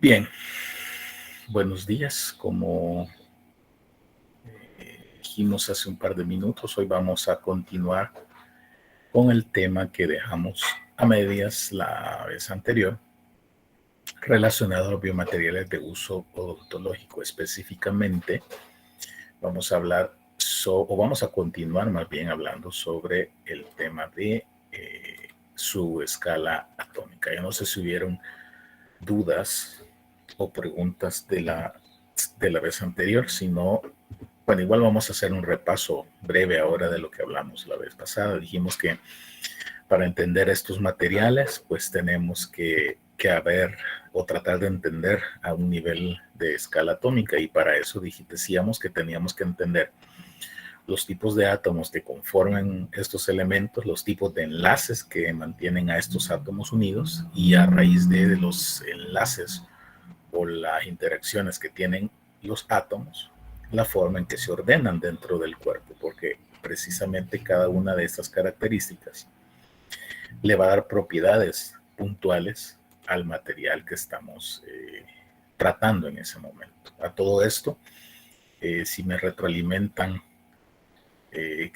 Bien, buenos días. Como dijimos hace un par de minutos, hoy vamos a continuar con el tema que dejamos a medias la vez anterior, relacionado a los biomateriales de uso odontológico. Específicamente, vamos a hablar o vamos a continuar más bien hablando sobre el tema de su escala atómica. Yo no sé si hubieron dudas o preguntas de la vez anterior, sino, bueno, igual vamos a hacer un repaso breve ahora de lo que hablamos la vez pasada. Dijimos que para entender estos materiales, pues tenemos que haber o tratar de entender a un nivel de escala atómica, y para eso decíamos que teníamos que entender los tipos de átomos que conforman estos elementos, los tipos de enlaces que mantienen a estos átomos unidos, y a raíz de los enlaces o las interacciones que tienen los átomos, la forma en que se ordenan dentro del cuerpo, porque precisamente cada una de estas características le va a dar propiedades puntuales al material que estamos tratando en ese momento. A todo esto, si me retroalimentan,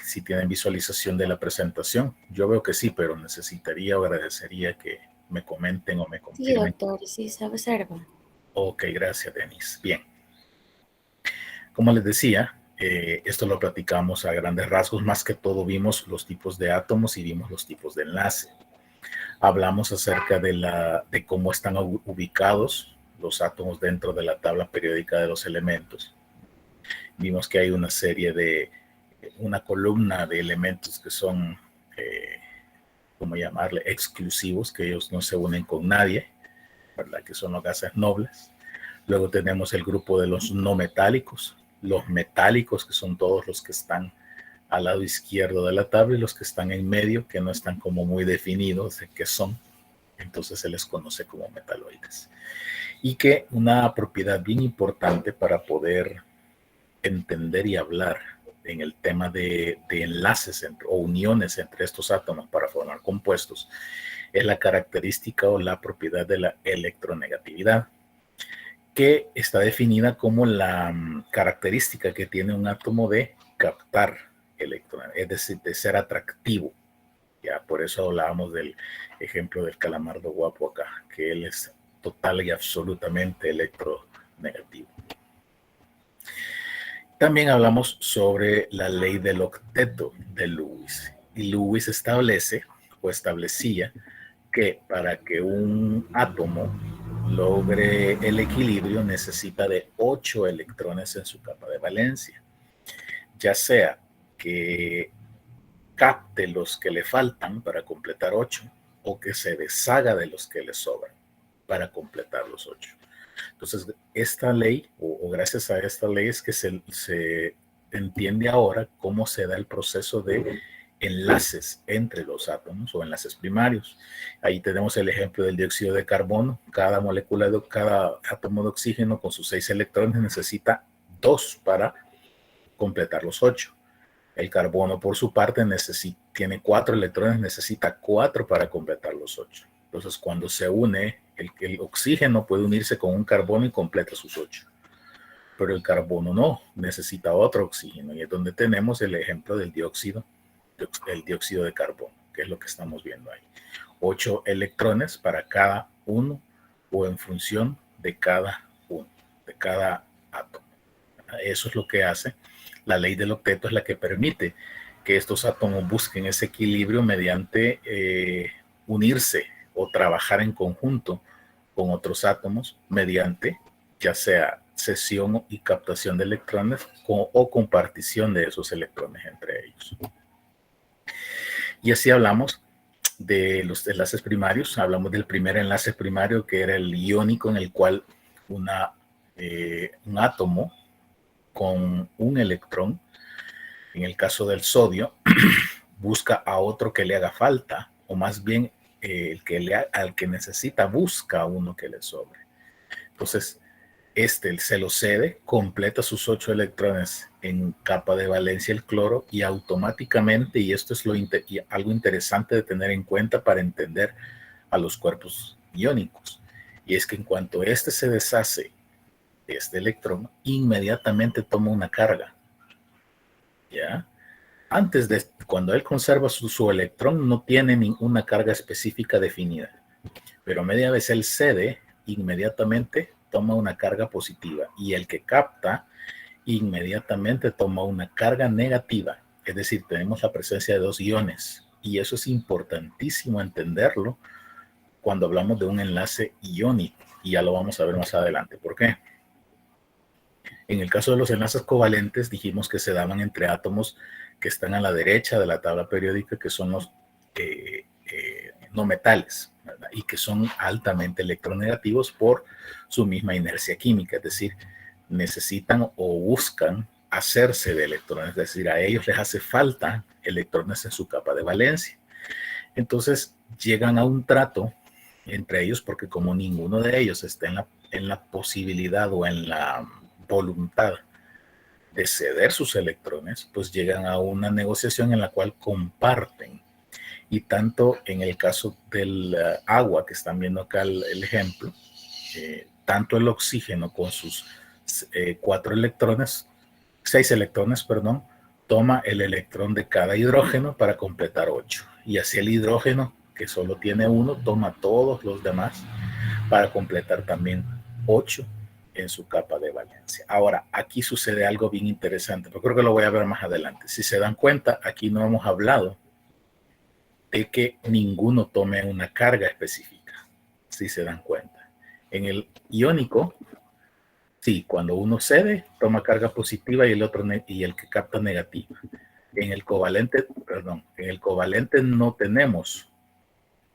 si tienen visualización de la presentación, yo veo que sí, pero necesitaría o agradecería que me comenten o me Sí, confirmen. doctor, sí se observa. Ok, gracias, Denis. Bien. Como les decía, esto lo platicamos a grandes rasgos. Más que todo vimos los tipos de átomos y vimos los tipos de enlace. Hablamos acerca de cómo están ubicados los átomos dentro de la tabla periódica de los elementos. Vimos que hay una columna de elementos que son, ¿cómo llamarle?, exclusivos, que ellos no se unen con nadie, ¿verdad?, que son los gases nobles. Luego tenemos el grupo de los no metálicos, los metálicos, que son todos los que están al lado izquierdo de la tabla, y los que están en medio, que no están como muy definidos de qué son. Entonces se les conoce como metaloides. Y que una propiedad bien importante para poder entender y hablar en el tema de enlaces o uniones entre estos átomos para formar compuestos es la característica o la propiedad de la electronegatividad, que está definida como la característica que tiene un átomo de captar electrones, es decir, de ser atractivo. Ya por eso hablábamos del ejemplo del calamardo guapo acá, que él es total y absolutamente electronegativo. También hablamos sobre la ley del octeto de Lewis. Y Lewis establece o establecía que para que un átomo logre el equilibrio necesita de 8 electrones en su capa de valencia, ya sea que capte los que le faltan para completar 8 o que se deshaga de los que le sobran para completar los 8. Entonces, esta ley, o gracias a esta ley, es que se entiende ahora cómo se da el proceso de enlaces entre los átomos o enlaces primarios. Ahí tenemos el ejemplo del dióxido de carbono. Cada molécula, cada átomo de oxígeno con sus 6 electrones necesita 2 para completar los 8. El carbono, por su parte, tiene 4 electrones, necesita 4 para completar los 8. Entonces, cuando se une, el oxígeno puede unirse con un carbono y completa sus 8. Pero el carbono no, necesita otro oxígeno. Y es donde tenemos el ejemplo del dióxido de carbono, que es lo que estamos viendo ahí. 8 electrones para cada uno o en función de cada uno, de cada átomo. Eso es lo que hace la ley del octeto, es la que permite que estos átomos busquen ese equilibrio mediante unirse o trabajar en conjunto con otros átomos mediante ya sea cesión y captación de electrones o compartición de esos electrones entre ellos. Y así hablamos de los enlaces primarios. Hablamos del primer enlace primario, que era el iónico, en el cual un átomo con un electrón, en el caso del sodio, busca a otro que le haga falta, o más bien al que necesita busca a uno que le sobre. Entonces, se lo cede, completa sus 8 electrones en capa de valencia el cloro, y automáticamente, y esto es algo interesante de tener en cuenta para entender a los cuerpos iónicos, Y es que en cuanto este se deshace de este electrón, inmediatamente toma una carga, ¿ya? Antes de, cuando él conserva su electrón, no tiene ninguna carga específica definida. Pero media vez él cede, inmediatamente toma una carga positiva. Y el que capta, inmediatamente toma una carga negativa. Es decir, tenemos la presencia de dos iones. Y eso es importantísimo entenderlo cuando hablamos de un enlace iónico. Y ya lo vamos a ver más adelante. ¿Por qué? En el caso de los enlaces covalentes, dijimos que se daban entre átomos que están a la derecha de la tabla periódica, que son los no metales, ¿verdad? Y que son altamente electronegativos por su misma inercia química, es decir, necesitan o buscan hacerse de electrones, es decir, a ellos les hace falta electrones en su capa de valencia. Entonces llegan a un trato entre ellos porque como ninguno de ellos está en la posibilidad o en la voluntad de ceder sus electrones, pues llegan a una negociación en la cual comparten. Y tanto en el caso del agua, que están viendo acá el ejemplo, tanto el oxígeno con sus 6 electrones, perdón, toma el electrón de cada hidrógeno para completar 8. Y así el hidrógeno, que solo tiene 1, toma todos los demás para completar también 8 en su capa de valencia. Ahora, aquí sucede algo bien interesante, pero creo que lo voy a ver más adelante. Si se dan cuenta, aquí no hemos hablado de que ninguno tome una carga específica, si se dan cuenta. En el iónico, sí, cuando uno cede, toma carga positiva y el otro y el que capta negativa. En el covalente, no tenemos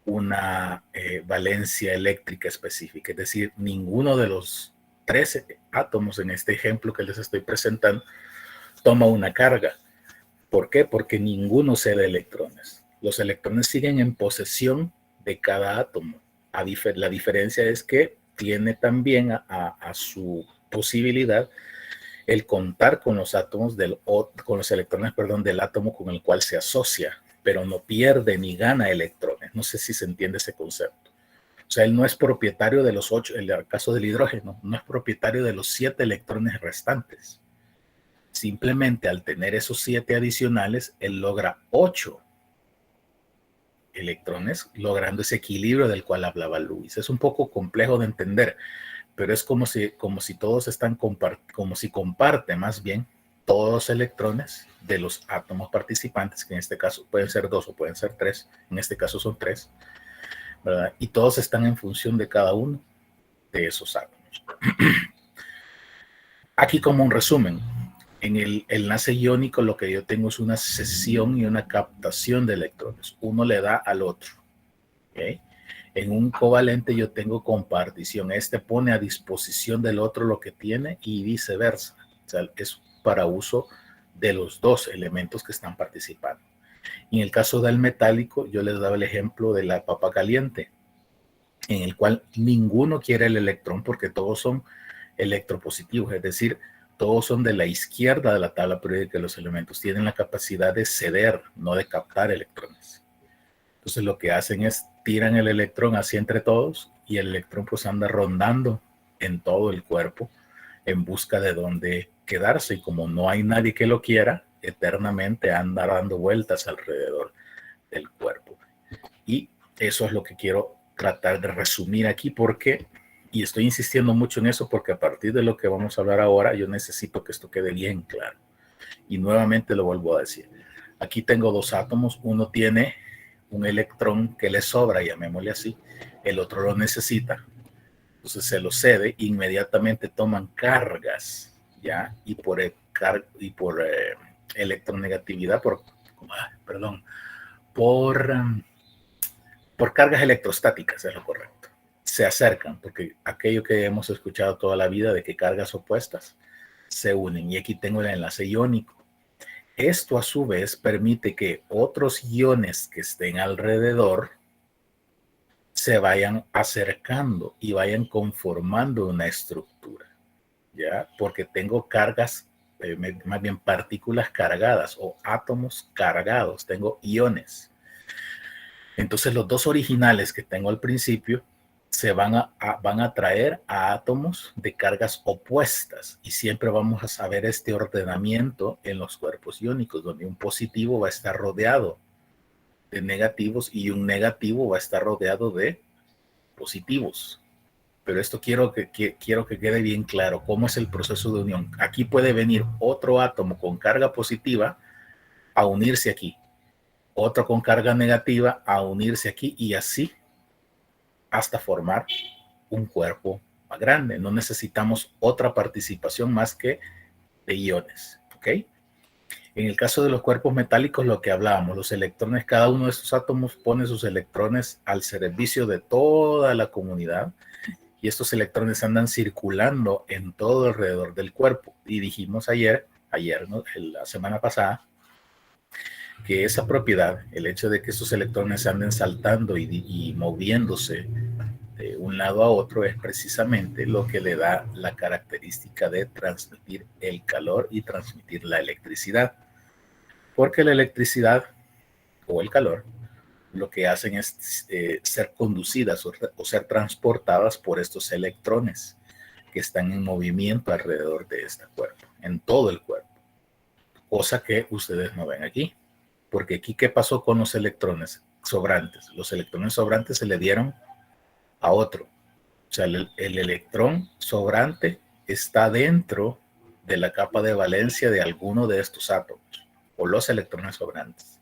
una valencia eléctrica específica, es decir, ninguno de los 13 átomos en este ejemplo que les estoy presentando toma una carga. ¿Por qué? Porque ninguno cede electrones. Los electrones siguen en posesión de cada átomo. La diferencia es que tiene también a su posibilidad el contar con los átomos con los electrones, del átomo con el cual se asocia, pero no pierde ni gana electrones. No sé si se entiende ese concepto. O sea, él no es propietario de los 8, en el caso del hidrógeno, no es propietario de los 7 electrones restantes. Simplemente al tener esos 7 adicionales, él logra 8 electrones, logrando ese equilibrio del cual hablaba Lewis. Es un poco complejo de entender, pero es como si todos están como si comparte más bien todos los electrones de los átomos participantes, que en este caso pueden ser 2 o pueden ser 3, en este caso son 3, ¿verdad? Y todos están en función de cada uno de esos átomos. Aquí como un resumen, en el enlace iónico lo que yo tengo es una cesión y una captación de electrones. Uno le da al otro. ¿Okay? En un covalente yo tengo compartición. Este pone a disposición del otro lo que tiene y viceversa. O sea, es para uso de los dos elementos que están participando. En el caso del metálico, yo les daba el ejemplo de la papa caliente, en el cual ninguno quiere el electrón porque todos son electropositivos, es decir, todos son de la izquierda de la tabla periódica de los elementos, tienen la capacidad de ceder, no de captar electrones. Entonces lo que hacen es tiran el electrón hacia entre todos y el electrón pues anda rondando en todo el cuerpo en busca de dónde quedarse, y como no hay nadie que lo quiera, eternamente anda dando vueltas alrededor del cuerpo. Y eso es lo que quiero tratar de resumir aquí, porque, y estoy insistiendo mucho en eso porque a partir de lo que vamos a hablar ahora, yo necesito que esto quede bien claro. Y nuevamente lo vuelvo a decir. Aquí tengo 2 átomos, uno tiene un electrón que le sobra, llamémosle así, el otro lo necesita, entonces se lo cede, inmediatamente toman cargas, ¿ya? Y por electronegatividad, por cargas electrostáticas, es lo correcto. Se acercan, porque aquello que hemos escuchado toda la vida de que cargas opuestas se unen, y aquí tengo el enlace iónico. Esto a su vez permite que otros iones que estén alrededor se vayan acercando y vayan conformando una estructura, ¿ya? Porque tengo cargas, más bien partículas cargadas o átomos cargados, tengo iones. Entonces los 2 originales que tengo al principio van a atraer a átomos de cargas opuestas y siempre vamos a saber este ordenamiento en los cuerpos iónicos, donde un positivo va a estar rodeado de negativos y un negativo va a estar rodeado de positivos. Pero esto quiero que quede bien claro cómo es el proceso de unión. Aquí puede venir otro átomo con carga positiva a unirse aquí, otro con carga negativa a unirse aquí y así hasta formar un cuerpo más grande. No necesitamos otra participación más que de iones, ¿ok? En el caso de los cuerpos metálicos, lo que hablábamos, los electrones, cada uno de estos átomos pone sus electrones al servicio de toda la comunidad y estos electrones andan circulando en todo alrededor del cuerpo. Y dijimos ayer, ¿no? La semana pasada, que esa propiedad, el hecho de que estos electrones anden saltando y moviéndose de un lado a otro, es precisamente lo que le da la característica de transmitir el calor y transmitir la electricidad. Porque la electricidad o el calor lo que hacen es ser conducidas o ser transportadas por estos electrones que están en movimiento alrededor de este cuerpo, en todo el cuerpo. Cosa que ustedes no ven aquí. Porque aquí, ¿qué pasó con los electrones sobrantes? Los electrones sobrantes se le dieron a otro. O sea, el electrón sobrante está dentro de la capa de valencia de alguno de estos átomos o los electrones sobrantes.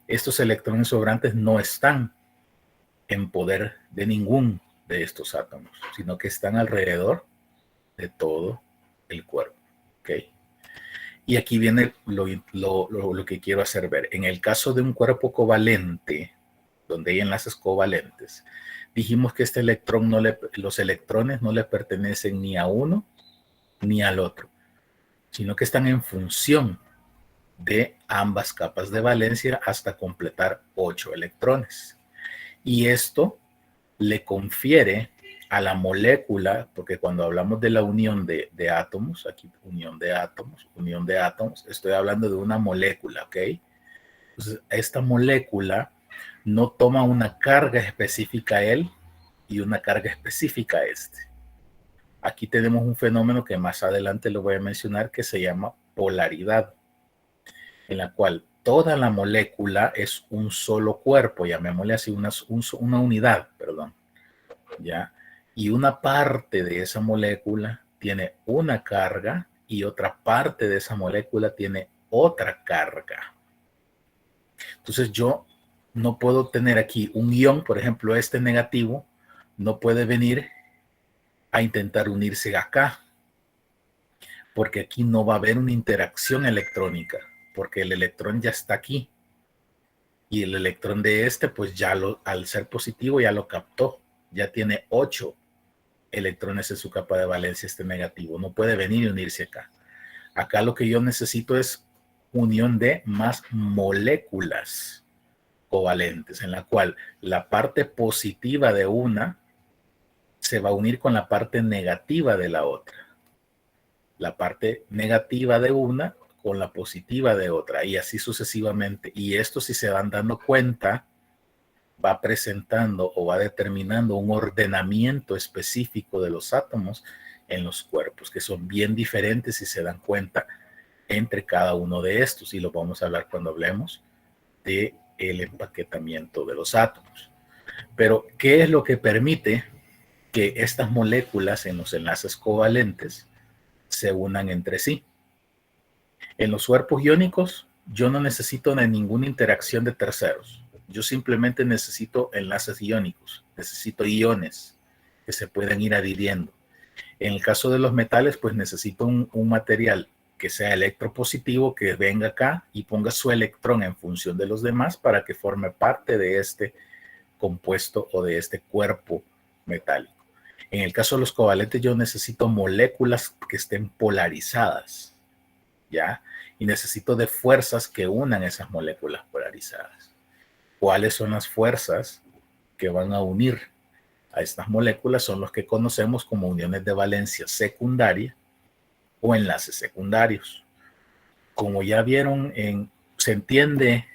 Estos electrones sobrantes no están en poder de ningún de estos átomos, sino que están alrededor de todo el cuerpo. ¿Okay? Y aquí viene lo que quiero hacer ver. En el caso de un cuerpo covalente, donde hay enlaces covalentes, dijimos que los electrones no le pertenecen ni a uno ni al otro, sino que están en función de ambas capas de valencia hasta completar 8 electrones. Y esto le confiere a la molécula, porque cuando hablamos de la unión de átomos, aquí unión de átomos, estoy hablando de una molécula, ¿ok? Entonces, esta molécula no toma una carga específica a él y una carga específica a este. Aquí tenemos un fenómeno que más adelante lo voy a mencionar que se llama polaridad, en la cual toda la molécula es un solo cuerpo, llamémosle así, una unidad, perdón, ¿ya? Y una parte de esa molécula tiene una carga y otra parte de esa molécula tiene otra carga. Entonces yo no puedo tener aquí un ion, por ejemplo, este negativo, no puede venir a intentar unirse acá, porque aquí no va a haber una interacción electrónica, porque el electrón ya está aquí. Y el electrón de este, pues ya al ser positivo ya lo captó, ya tiene 8 electrones en su capa de valencia este negativo, no puede venir y unirse acá. Acá lo que yo necesito es unión de más moléculas covalentes, en la cual la parte positiva de una se va a unir con la parte negativa de la otra. La parte negativa de una con la positiva de otra y así sucesivamente. Y esto, si se van dando cuenta, va presentando o va determinando un ordenamiento específico de los átomos en los cuerpos, que son bien diferentes si se dan cuenta entre cada uno de estos. Y lo vamos a hablar cuando hablemos de el empaquetamiento de los átomos. Pero, ¿qué es lo que permite que estas moléculas en los enlaces covalentes se unan entre sí? En los cuerpos iónicos, yo no necesito ninguna interacción de terceros. Yo simplemente necesito enlaces iónicos, necesito iones que se pueden ir adhiriendo. En el caso de los metales, pues necesito un material que sea electropositivo, que venga acá y ponga su electrón en función de los demás para que forme parte de este compuesto o de este cuerpo metálico. En el caso de los covalentes, yo necesito moléculas que estén polarizadas, ¿ya? Y necesito de fuerzas que unan esas moléculas polarizadas. ¿Cuáles son las fuerzas que van a unir a estas moléculas? Son los que conocemos como uniones de valencia secundaria o enlaces secundarios. Como ya vieron, se entiende,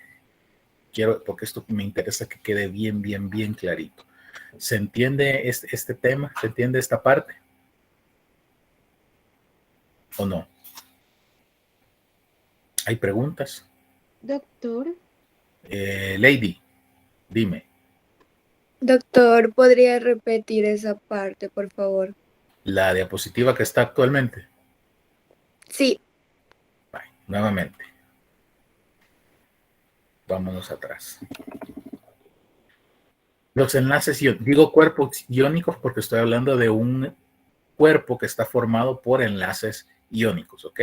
porque esto me interesa que quede bien clarito. ¿Se entiende este tema? ¿Se entiende esta parte? ¿O no? ¿Hay preguntas? Doctor. Lady, dime. Doctor, ¿podría repetir esa parte, por favor? La diapositiva que está actualmente. Sí. Vale, nuevamente. Vámonos atrás. Los enlaces, digo cuerpos iónicos porque estoy hablando de un cuerpo que está formado por enlaces iónicos, ¿ok?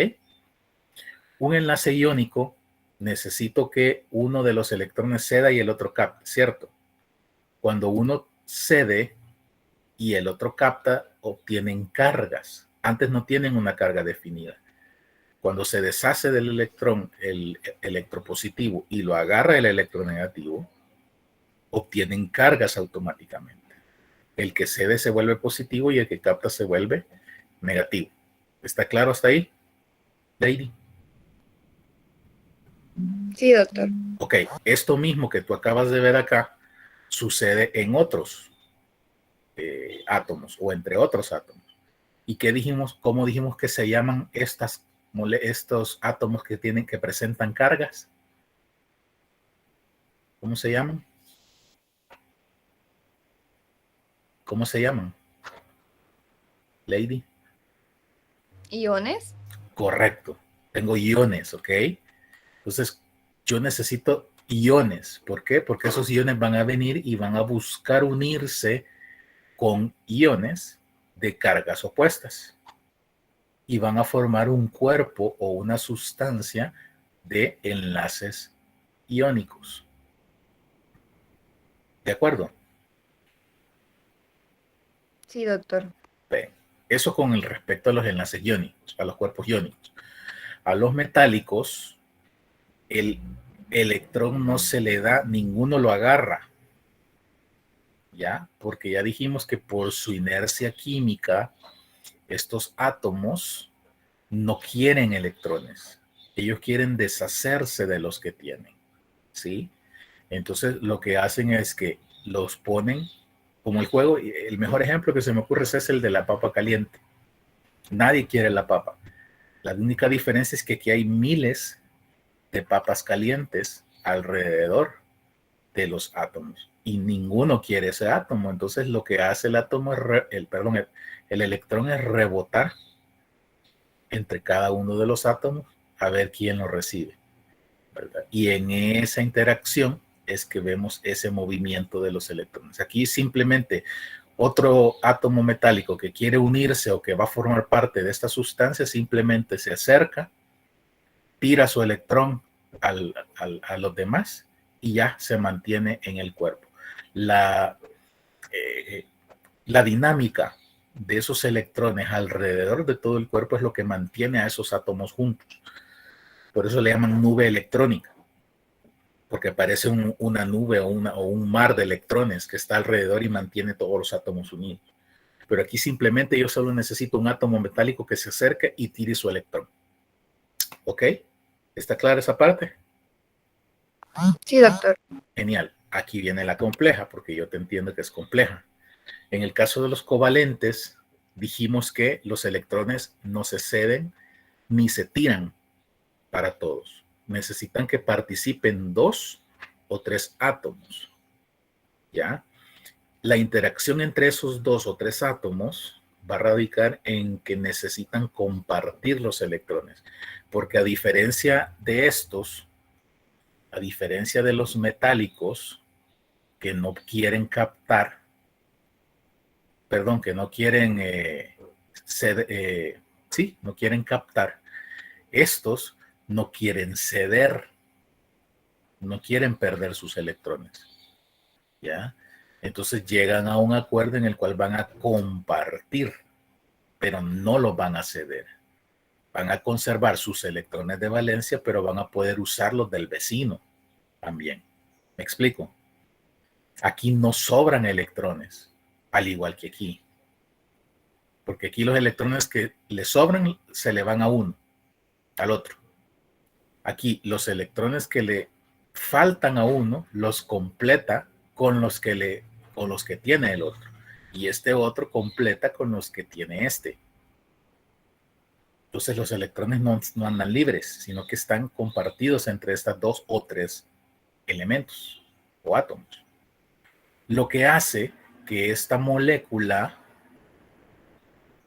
Un enlace iónico necesito que uno de los electrones ceda y el otro capte, ¿cierto? Cuando uno cede y el otro capta, obtienen cargas. Antes no tienen una carga definida. Cuando se deshace del electrón, el electropositivo, y lo agarra el electronegativo, obtienen cargas automáticamente. El que cede se vuelve positivo y el que capta se vuelve negativo. ¿Está claro hasta ahí, Lady? Sí, doctor. Ok, esto mismo que tú acabas de ver acá sucede en otros átomos o entre otros átomos. ¿Y qué dijimos? ¿Cómo dijimos que se llaman estos átomos que presentan cargas? ¿Cómo se llaman? ¿Cómo se llaman? Lady. ¿Iones? Correcto. Tengo iones, ¿ok? Entonces, yo necesito iones. ¿Por qué? Porque esos iones van a venir y van a buscar unirse con iones de cargas opuestas y van a formar un cuerpo o una sustancia de enlaces iónicos. ¿De acuerdo? Sí, doctor. Bien. Eso con el respecto a los enlaces iónicos, a los cuerpos iónicos. A los metálicos, el electrón no se le da, ninguno lo agarra. ¿Ya? Porque ya dijimos que por su inercia química, estos átomos no quieren electrones. Ellos quieren deshacerse de los que tienen. ¿Sí? Entonces lo que hacen es que los ponen como el juego. El mejor ejemplo que se me ocurre es el de la papa caliente. Nadie quiere la papa. La única diferencia es que aquí hay miles de papas calientes alrededor de los átomos y ninguno quiere ese átomo. Entonces lo que hace el átomo es el electrón es rebotar entre cada uno de los átomos a ver quién lo recibe, ¿verdad? Y en esa interacción es que vemos ese movimiento de los electrones. Aquí simplemente otro átomo metálico que quiere unirse o que va a formar parte de esta sustancia simplemente se acerca, tira su electrón a los demás y ya se mantiene en el cuerpo. La, eh, la dinámica de esos electrones alrededor de todo el cuerpo es lo que mantiene a esos átomos juntos. Por eso le llaman nube electrónica, porque parece una nube o un mar de electrones que está alrededor y mantiene todos los átomos unidos. Pero aquí simplemente yo solo necesito un átomo metálico que se acerque y tire su electrón. ¿Ok? ¿Está clara esa parte? Sí, doctor. Genial. Aquí viene la compleja, porque yo te entiendo que es compleja. En el caso de los covalentes, dijimos que los electrones no se ceden ni se tiran para todos. Necesitan que participen 2 o 3 átomos. ¿Ya? La interacción entre esos 2 o 3 átomos va a radicar en que necesitan compartir los electrones. Porque a diferencia de estos, a diferencia de los metálicos que no quieren captar, perdón, que no quieren sí, no quieren captar, estos no quieren ceder, no quieren perder sus electrones. ¿Ya? Entonces llegan a un acuerdo en el cual van a compartir, pero no los van a ceder. Van a conservar sus electrones de valencia, pero van a poder usarlos del vecino también. ¿Me explico? Aquí no sobran electrones, al igual que aquí. Porque aquí los electrones que le sobran se le van a uno, al otro. Aquí los electrones que le faltan a uno los completa con los que le con los que tiene el otro. Y este otro completa con los que tiene este. Entonces los electrones no andan libres, sino que están compartidos entre estas 2 o 3 elementos o átomos. Lo que hace que esta molécula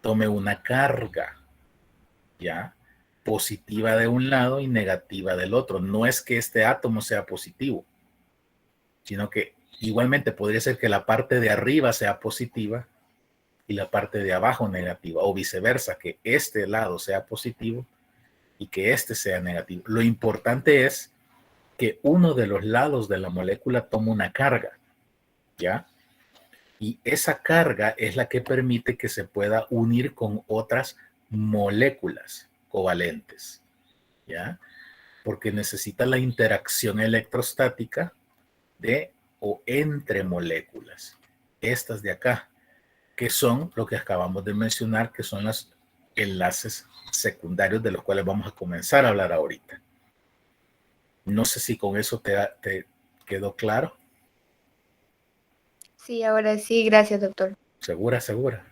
tome una carga, ¿ya? Positiva de un lado y negativa del otro. No es que este átomo sea positivo, sino que igualmente podría ser que la parte de arriba sea positiva y la parte de abajo negativa, o viceversa, que este lado sea positivo y que este sea negativo. Lo importante es que uno de los lados de la molécula toma una carga, ¿ya? Y esa carga es la que permite que se pueda unir con otras moléculas covalentes, ¿ya? Porque necesita la interacción electrostática de o entre moléculas. Estas de acá, que son lo que acabamos de mencionar, que son los enlaces secundarios de los cuales vamos a comenzar a hablar ahorita. No sé si con eso te quedó claro. Sí, ahora sí, gracias, doctor. ¿Segura? Segura.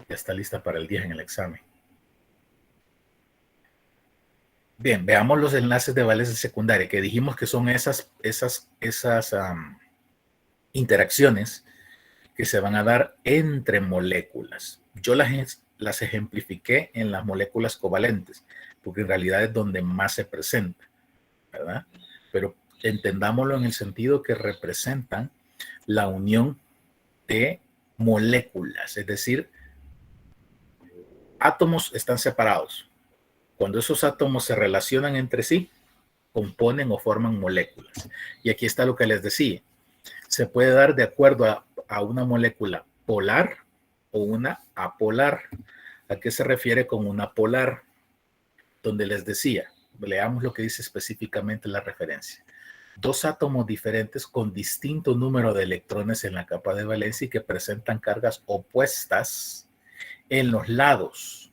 Ya está lista para el 10 en el examen. Bien, veamos los enlaces de valencia secundaria, que dijimos que son esas interacciones que se van a dar entre moléculas. Yo las ejemplifiqué en las moléculas covalentes, porque en realidad es donde más se presenta, ¿verdad? Pero entendámoslo en el sentido que representan la unión de moléculas, es decir, átomos están separados. Cuando esos átomos se relacionan entre sí, componen o forman moléculas. Y aquí está lo que les decía. Se puede dar de acuerdo a una molécula polar o una apolar. ¿A qué se refiere con una polar? Donde les decía, leamos lo que dice específicamente la referencia. 2 átomos diferentes con distinto número de electrones en la capa de valencia y que presentan cargas opuestas en los lados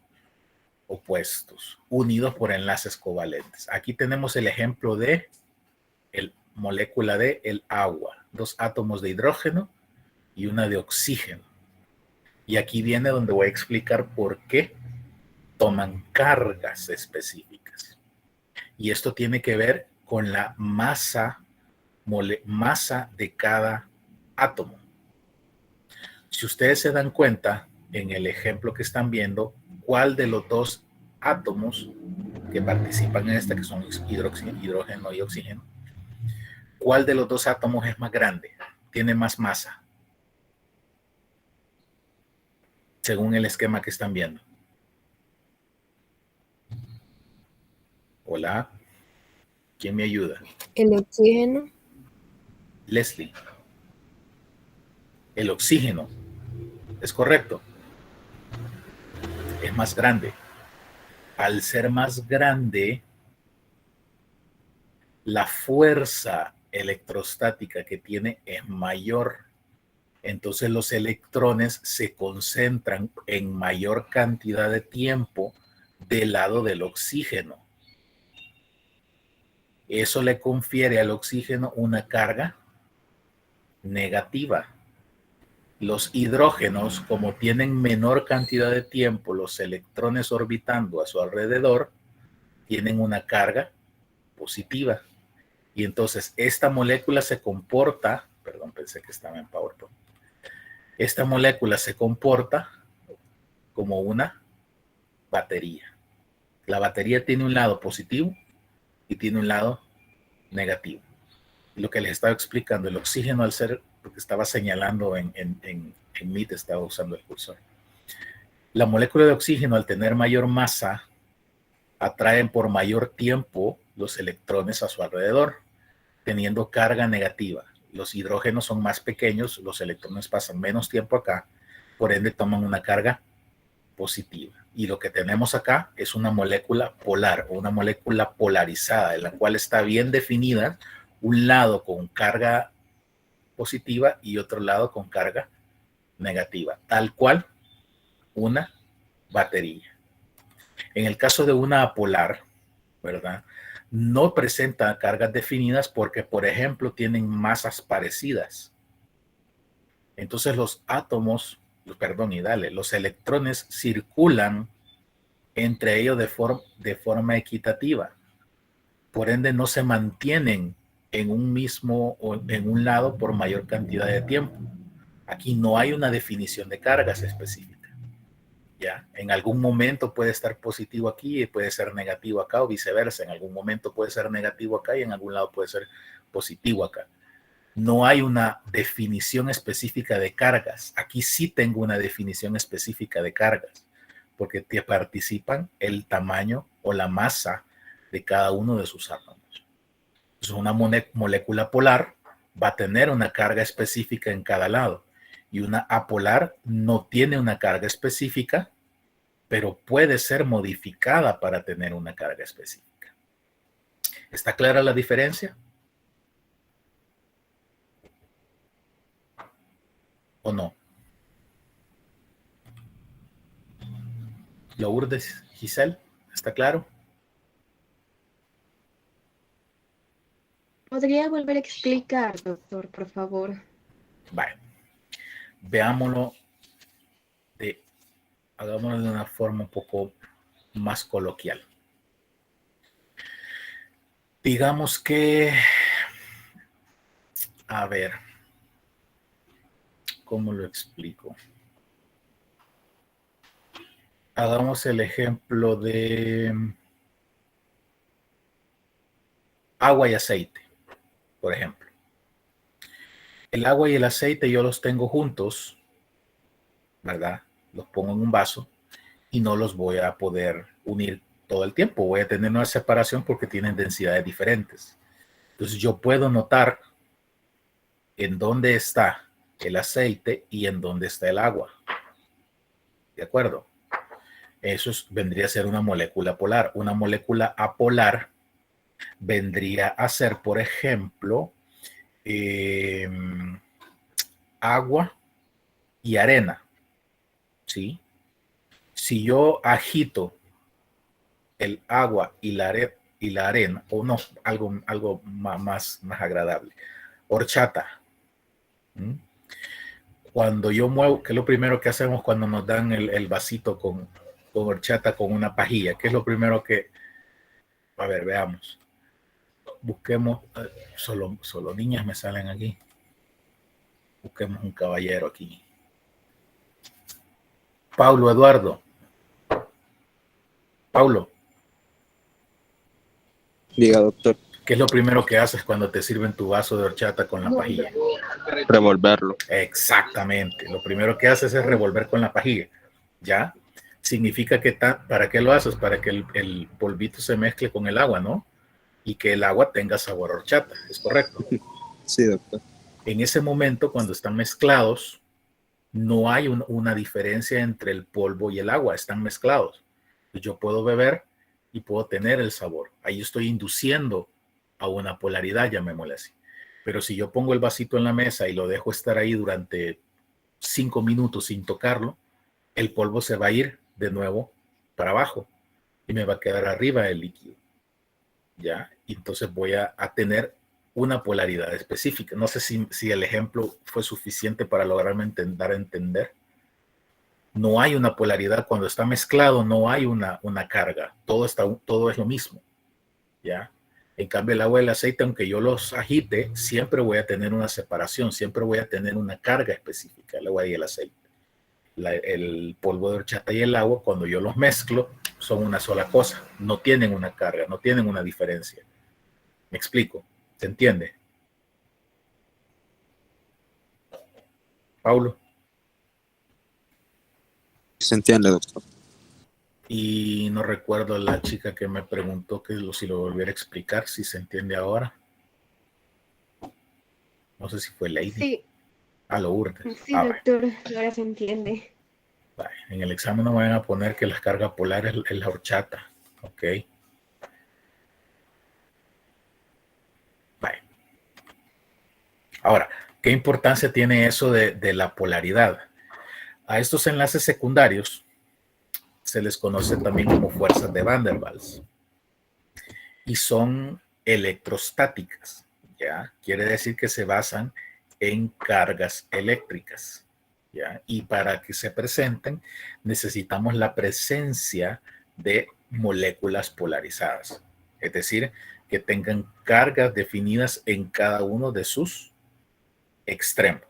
opuestos, unidos por enlaces covalentes. Aquí tenemos el ejemplo de la molécula de el agua, 2 átomos de hidrógeno y una de oxígeno. Y aquí viene donde voy a explicar por qué toman cargas específicas. Y esto tiene que ver con la masa de cada átomo. Si ustedes se dan cuenta, en el ejemplo que están viendo, cuál de los 2 átomos que participan en esta, que son hidrógeno y oxígeno, cuál de los 2 átomos es más grande, tiene más masa, según el esquema que están viendo. Hola, ¿quién me ayuda? El oxígeno. Leslie. El oxígeno, es correcto, es más grande. Al ser más grande, la fuerza electrostática que tiene es mayor. Entonces los electrones se concentran en mayor cantidad de tiempo del lado del oxígeno. Eso le confiere al oxígeno una carga negativa. Los hidrógenos, como tienen menor cantidad de tiempo los electrones orbitando a su alrededor, tienen una carga positiva. Y entonces esta molécula se comporta, perdón, pensé que estaba en PowerPoint. Esta molécula se comporta como una batería. La batería tiene un lado positivo y tiene un lado negativo. Lo que les estaba explicando, el oxígeno al ser, porque estaba señalando en Meet, estaba usando el cursor. La molécula de oxígeno, al tener mayor masa, atraen por mayor tiempo los electrones a su alrededor, teniendo carga negativa. Los hidrógenos son más pequeños, los electrones pasan menos tiempo acá, por ende toman una carga positiva. Y lo que tenemos acá es una molécula polar o una molécula polarizada, en la cual está bien definida un lado con carga positiva y otro lado con carga negativa, tal cual una batería. En el caso de una apolar, ¿verdad? no presentan cargas definidas porque, por ejemplo, tienen masas parecidas. Entonces los átomos, perdón, los electrones circulan entre ellos de forma equitativa. Por ende, no se mantienen en un mismo o en un lado por mayor cantidad de tiempo. Aquí no hay una definición de cargas específica. ¿Ya? En algún momento puede estar positivo aquí y puede ser negativo acá, o viceversa. En algún momento puede ser negativo acá y en algún lado puede ser positivo acá. No hay una definición específica de cargas. Aquí sí tengo una definición específica de cargas, porque te participan el tamaño o la masa de cada uno de sus átomos. Entonces, una molécula polar va a tener una carga específica en cada lado, y una apolar no tiene una carga específica, pero puede ser modificada para tener una carga específica. ¿Está clara la diferencia? ¿O no? Lourdes, Giselle, ¿está claro? ¿Podría volver a explicar, doctor, por favor? Vale. Veámoslo, hagámoslo de una forma un poco más coloquial. Digamos que, a ver, ¿cómo lo explico? Hagamos el ejemplo de agua y aceite, por ejemplo. El agua y el aceite yo los tengo juntos, ¿verdad? Los pongo en un vaso y no los voy a poder unir todo el tiempo. Voy a tener una separación porque tienen densidades diferentes. Entonces yo puedo notar en dónde está el aceite y en dónde está el agua. ¿De acuerdo? Eso vendría a ser una molécula polar. Una molécula apolar vendría a ser, por ejemplo, agua y arena. ¿Sí? Si yo agito el agua y la arena, o no, algo más agradable. Horchata. Cuando yo muevo, ¿qué es lo primero que hacemos cuando nos dan el vasito con horchata con una pajilla? ¿Qué es lo primero que... A ver, veamos. Busquemos, solo niñas me salen aquí. Busquemos un caballero aquí. Paulo Eduardo. Paulo. Diga, doctor. ¿Qué es lo primero que haces cuando te sirven tu vaso de horchata con la pajilla? Revolverlo. Exactamente. Lo primero que haces es revolver con la pajilla. ¿Ya? Significa que ¿para qué lo haces? Para que el polvito se mezcle con el agua, ¿no? Y que el agua tenga sabor a horchata. ¿Es correcto? Sí, doctor. En ese momento, cuando están mezclados, no hay una diferencia entre el polvo y el agua. Están mezclados. Yo puedo beber y puedo tener el sabor. Ahí estoy induciendo a una polaridad, llamémosle así. Pero si yo pongo el vasito en la mesa y lo dejo estar ahí durante 5 minutos sin tocarlo, el polvo se va a ir de nuevo para abajo y me va a quedar arriba el líquido. ¿Ya? Y entonces voy a tener una polaridad específica. No sé si el ejemplo fue suficiente para lograrme dar a entender. No hay una polaridad. Cuando está mezclado no hay una carga. Todo es lo mismo. ¿Ya? En cambio, el agua y el aceite, aunque yo los agite, siempre voy a tener una separación, siempre voy a tener una carga específica, el agua y el aceite. El polvo de horchata y el agua, cuando yo los mezclo, son una sola cosa. No tienen una carga, no tienen una diferencia. ¿Me explico? ¿Se entiende? Paulo. Se entiende, doctor. Y no recuerdo la chica que me preguntó si lo volviera a explicar, si se entiende ahora. No sé si fue Lady. Sí. A lo Lourdes. Sí, doctor, ahora se entiende. En el examen no me van a poner que la carga polar es la horchata. Ok. Vale. Ahora, ¿qué importancia tiene eso de la polaridad? A estos enlaces secundarios se les conoce también como fuerzas de Van der Waals. y son electrostáticas, ¿ya? Quiere decir que se basan en cargas eléctricas, ¿ya? Y para que se presenten necesitamos la presencia de moléculas polarizadas, es decir, que tengan cargas definidas en cada uno de sus extremos,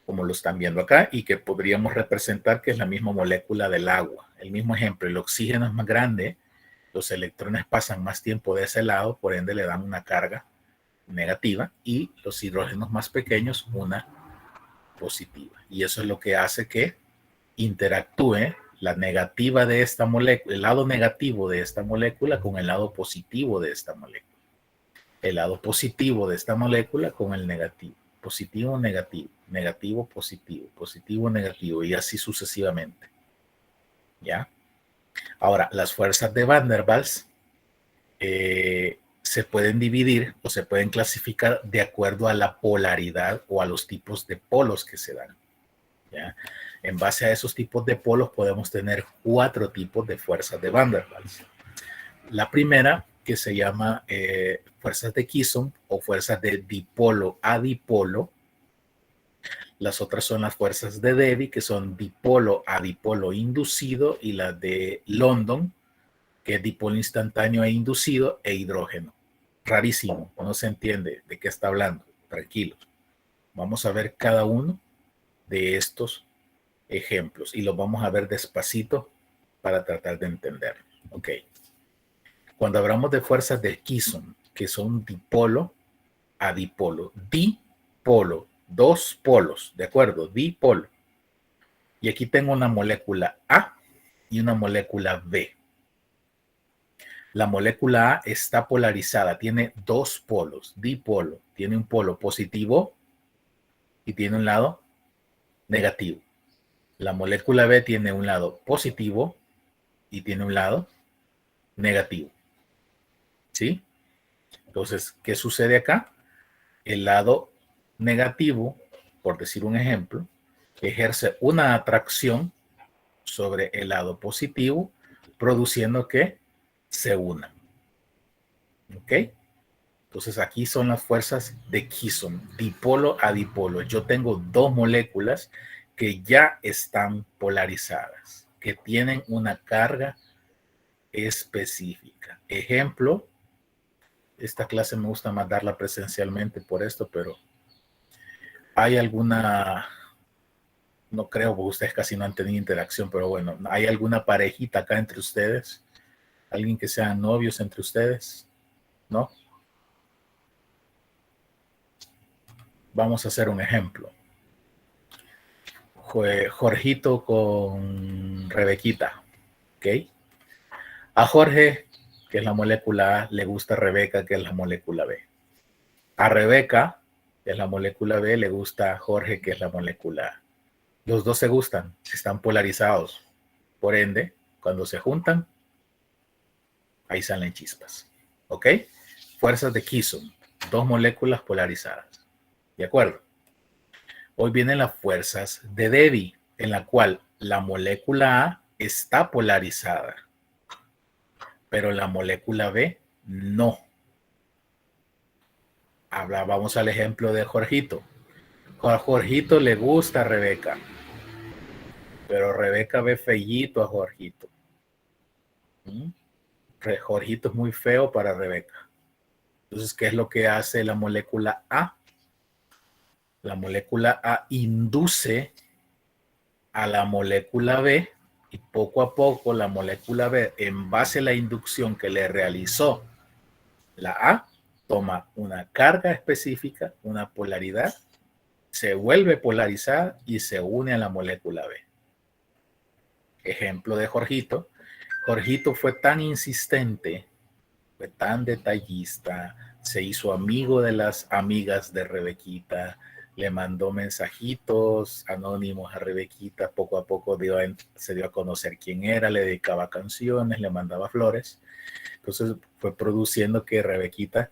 como lo están viendo acá, y que podríamos representar que es la misma molécula del agua. El mismo ejemplo, el oxígeno es más grande, los electrones pasan más tiempo de ese lado, por ende le dan una carga negativa, y los hidrógenos más pequeños una positiva. Y eso es lo que hace que interactúe la negativa de esta molécula, el lado negativo de esta molécula con el lado positivo de esta molécula. El lado positivo de esta molécula con el negativo. Positivo, negativo, negativo, positivo, positivo, negativo, y así sucesivamente. ¿Ya? Ahora, las fuerzas de Van der Waals se pueden dividir o se pueden clasificar de acuerdo a la polaridad o a los tipos de polos que se dan. ¿Ya? En base a esos tipos de polos podemos tener 4 tipos de fuerzas de Van der Waals. La primera, que se llama fuerzas de Kisson o fuerzas de dipolo a dipolo. Las otras son las fuerzas de Debye, que son dipolo a dipolo inducido, y las de London, que es dipolo instantáneo e inducido, e hidrógeno. Rarísimo, no se entiende de qué está hablando. Tranquilos. Vamos a ver cada uno de estos ejemplos y los vamos a ver despacito para tratar de entender. Ok. Cuando hablamos de fuerzas de Kisson, que son dipolo a dipolo, dipolo, 2 polos, ¿de acuerdo? Dipolo. Y aquí tengo una molécula A y una molécula B. La molécula A está polarizada, tiene 2 polos, dipolo, tiene un polo positivo y tiene un lado negativo. La molécula B tiene un lado positivo y tiene un lado negativo. ¿Sí? Entonces, ¿qué sucede acá? El lado negativo, por decir un ejemplo, ejerce una atracción sobre el lado positivo, produciendo que se unan. ¿Ok? Entonces, aquí son las fuerzas de Kisson, dipolo a dipolo. Yo tengo 2 moléculas que ya están polarizadas, que tienen una carga específica. Ejemplo, esta clase me gusta más darla presencialmente por esto, pero ¿hay alguna, no creo, porque ustedes casi no han tenido interacción, pero bueno, ¿hay alguna parejita acá entre ustedes? ¿Alguien que sean novios entre ustedes? ¿No? Vamos a hacer un ejemplo. Jorgito con Rebequita, ¿ok? A Jorge, que es la molécula A, le gusta Rebeca, que es la molécula B. A Rebeca, que es la molécula B, le gusta a Jorge, que es la molécula A. Los dos se gustan, están polarizados. Por ende, cuando se juntan, ahí salen chispas. ¿Ok? Fuerzas de Kisson, 2 moléculas polarizadas. ¿De acuerdo? Hoy vienen las fuerzas de Debye, en la cual la molécula A está polarizada, pero la molécula B no. Vamos al ejemplo de Jorgito. A Jorgito le gusta a Rebeca, pero Rebeca ve feíto a Jorgito. Jorgito es muy feo para Rebeca. Entonces, ¿qué es lo que hace la molécula A? La molécula A induce a la molécula B, y poco a poco la molécula B, en base a la inducción que le realizó la A, toma una carga específica, una polaridad, se vuelve polarizada y se une a la molécula B. Ejemplo de Jorgito. Jorgito fue tan insistente, fue tan detallista, se hizo amigo de las amigas de Rebequita, le mandó mensajitos anónimos a Rebequita, poco a poco se dio a conocer quién era, le dedicaba canciones, le mandaba flores. Entonces fue produciendo que Rebequita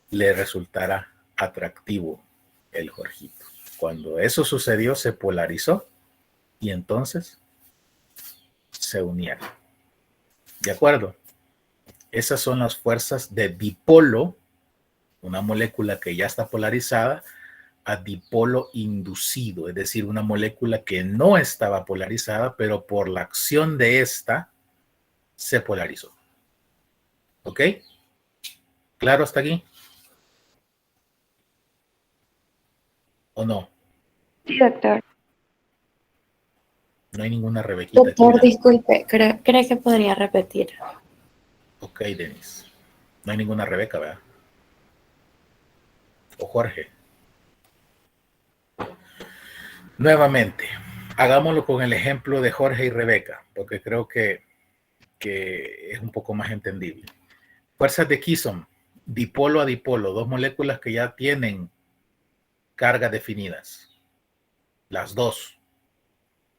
le resultara atractivo el Jorgito. Cuando eso sucedió, se polarizó y entonces se unieron. ¿De acuerdo? Esas son las fuerzas de dipolo, una molécula que ya está polarizada, a dipolo inducido, es decir, una molécula que no estaba polarizada, pero por la acción de esta se polarizó. ¿Ok? ¿Claro hasta aquí? ¿O no? Sí, doctor. No hay ninguna Rebequita aquí, Doctor, ¿verdad? disculpe, ¿cree que podría repetir? Ok, Denis. No hay ninguna Rebeca, ¿verdad? O Jorge. Nuevamente, hagámoslo con el ejemplo de Jorge y Rebeca, porque creo que es un poco más entendible. Fuerzas de Kisson, dipolo a dipolo, dos moléculas que ya tienen cargas definidas. Las dos.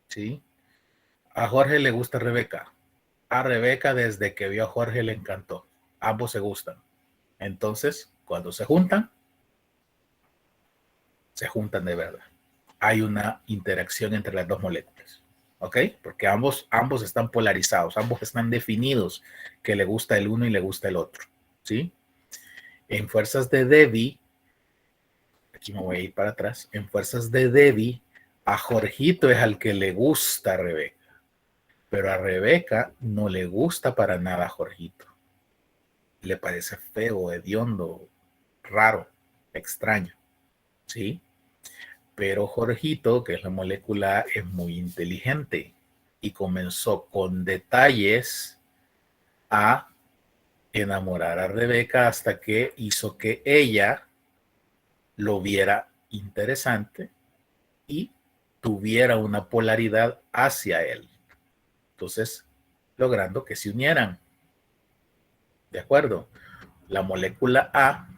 ¿Sí? A Jorge le gusta Rebeca. A Rebeca desde que vio a Jorge le encantó. Ambos se gustan. Entonces, cuando se juntan de verdad. Hay una interacción entre las dos moléculas. ¿Ok? Porque ambos están polarizados, ambos están definidos que le gusta el uno y le gusta el otro. ¿Sí? En fuerzas de Debbie, aquí me voy a ir para atrás, en fuerzas de Debbie, a Jorgito es al que le gusta a Rebeca. Pero a Rebeca no le gusta para nada a Jorgito. Le parece feo, hediondo, raro, extraño. ¿Sí? Pero Jorgito, que es la molécula A, es muy inteligente y comenzó con detalles a enamorar a Rebeca hasta que hizo que ella lo viera interesante y tuviera una polaridad hacia él. Entonces, logrando que se unieran. ¿De acuerdo? La molécula A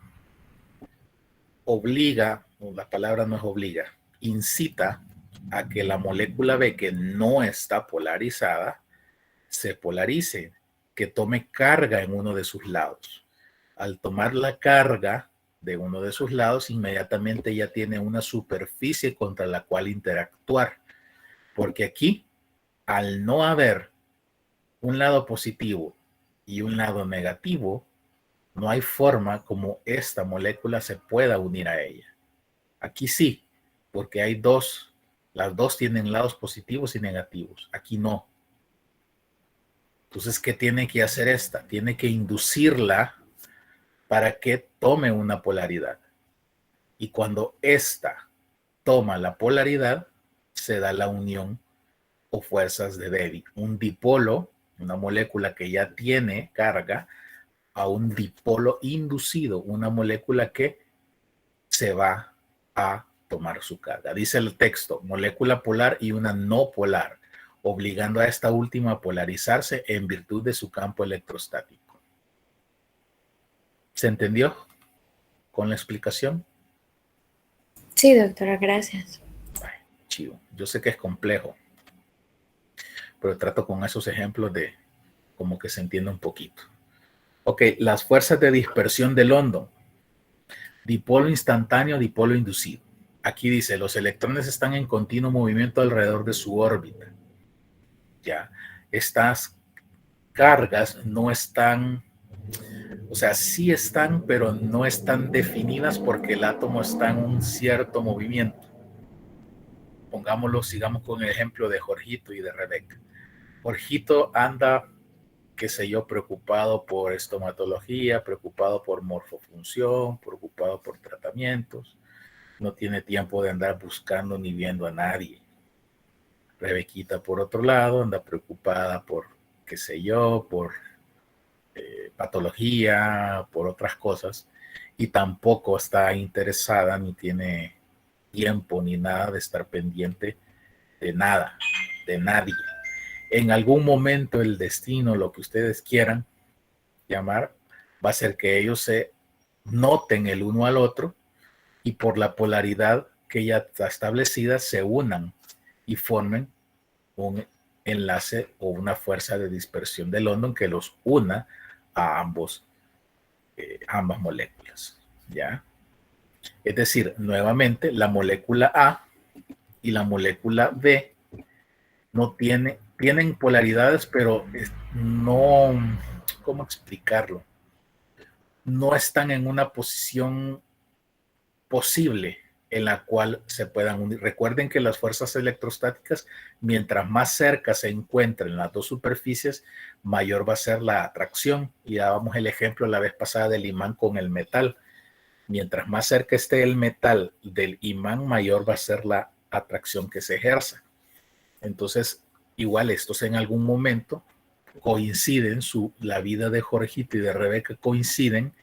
obliga, la palabra no es obliga, incita a que la molécula B, que no está polarizada, se polarice, que tome carga en uno de sus lados. Al tomar la carga de uno de sus lados, inmediatamente ya tiene una superficie contra la cual interactuar. Porque aquí, al no haber un lado positivo y un lado negativo, no hay forma como esta molécula se pueda unir a ella. Aquí sí, porque hay dos, las dos tienen lados positivos y negativos. Aquí no. Entonces, ¿qué tiene que hacer esta? Tiene que inducirla para que tome una polaridad. Y cuando esta toma la polaridad, se da la unión o fuerzas de Debbie. Un dipolo, una molécula que ya tiene carga, a un dipolo inducido, una molécula que se va a tomar su carga. Dice el texto, molécula polar y una no polar, obligando a esta última a polarizarse en virtud de su campo electrostático. ¿Se entendió con la explicación? Sí, doctora, gracias. Ay, chivo. Yo sé que es complejo, pero trato con esos ejemplos de como que se entienda un poquito. Ok, las fuerzas de dispersión de London. Dipolo instantáneo, dipolo inducido. Aquí dice, los electrones están en continuo movimiento alrededor de su órbita. Ya, estas cargas no están, o sea, sí están, pero no están definidas porque el átomo está en un cierto movimiento. Pongámoslo, sigamos con el ejemplo de Jorgito y de Rebeca. Jorgito anda, qué sé yo, preocupado por estomatología, preocupado por morfofunción, preocupado por tratamientos. No tiene tiempo de andar buscando ni viendo a nadie. Rebequita, por otro lado, anda preocupada por, qué sé yo, por patología, por otras cosas, y tampoco está interesada ni tiene tiempo ni nada de estar pendiente de nada, de nadie. En algún momento el destino, lo que ustedes quieran llamar, va a ser que ellos se noten el uno al otro y por la polaridad que ya está establecida se unan y formen un enlace o una fuerza de dispersión de London que los una a ambas moléculas. ¿Ya? Es decir, nuevamente, la molécula A y la molécula B no tienen polaridades, pero no, cómo explicarlo, no están en una posición posible en la cual se puedan unir. Recuerden que las fuerzas electrostáticas, mientras más cerca se encuentren las dos superficies, mayor va a ser la atracción. Y dábamos el ejemplo la vez pasada del imán con el metal. Mientras más cerca esté el metal del imán, mayor va a ser la atracción que se ejerza. Entonces, igual estos en algún momento coinciden, la vida de Jorgito y de Rebeca coinciden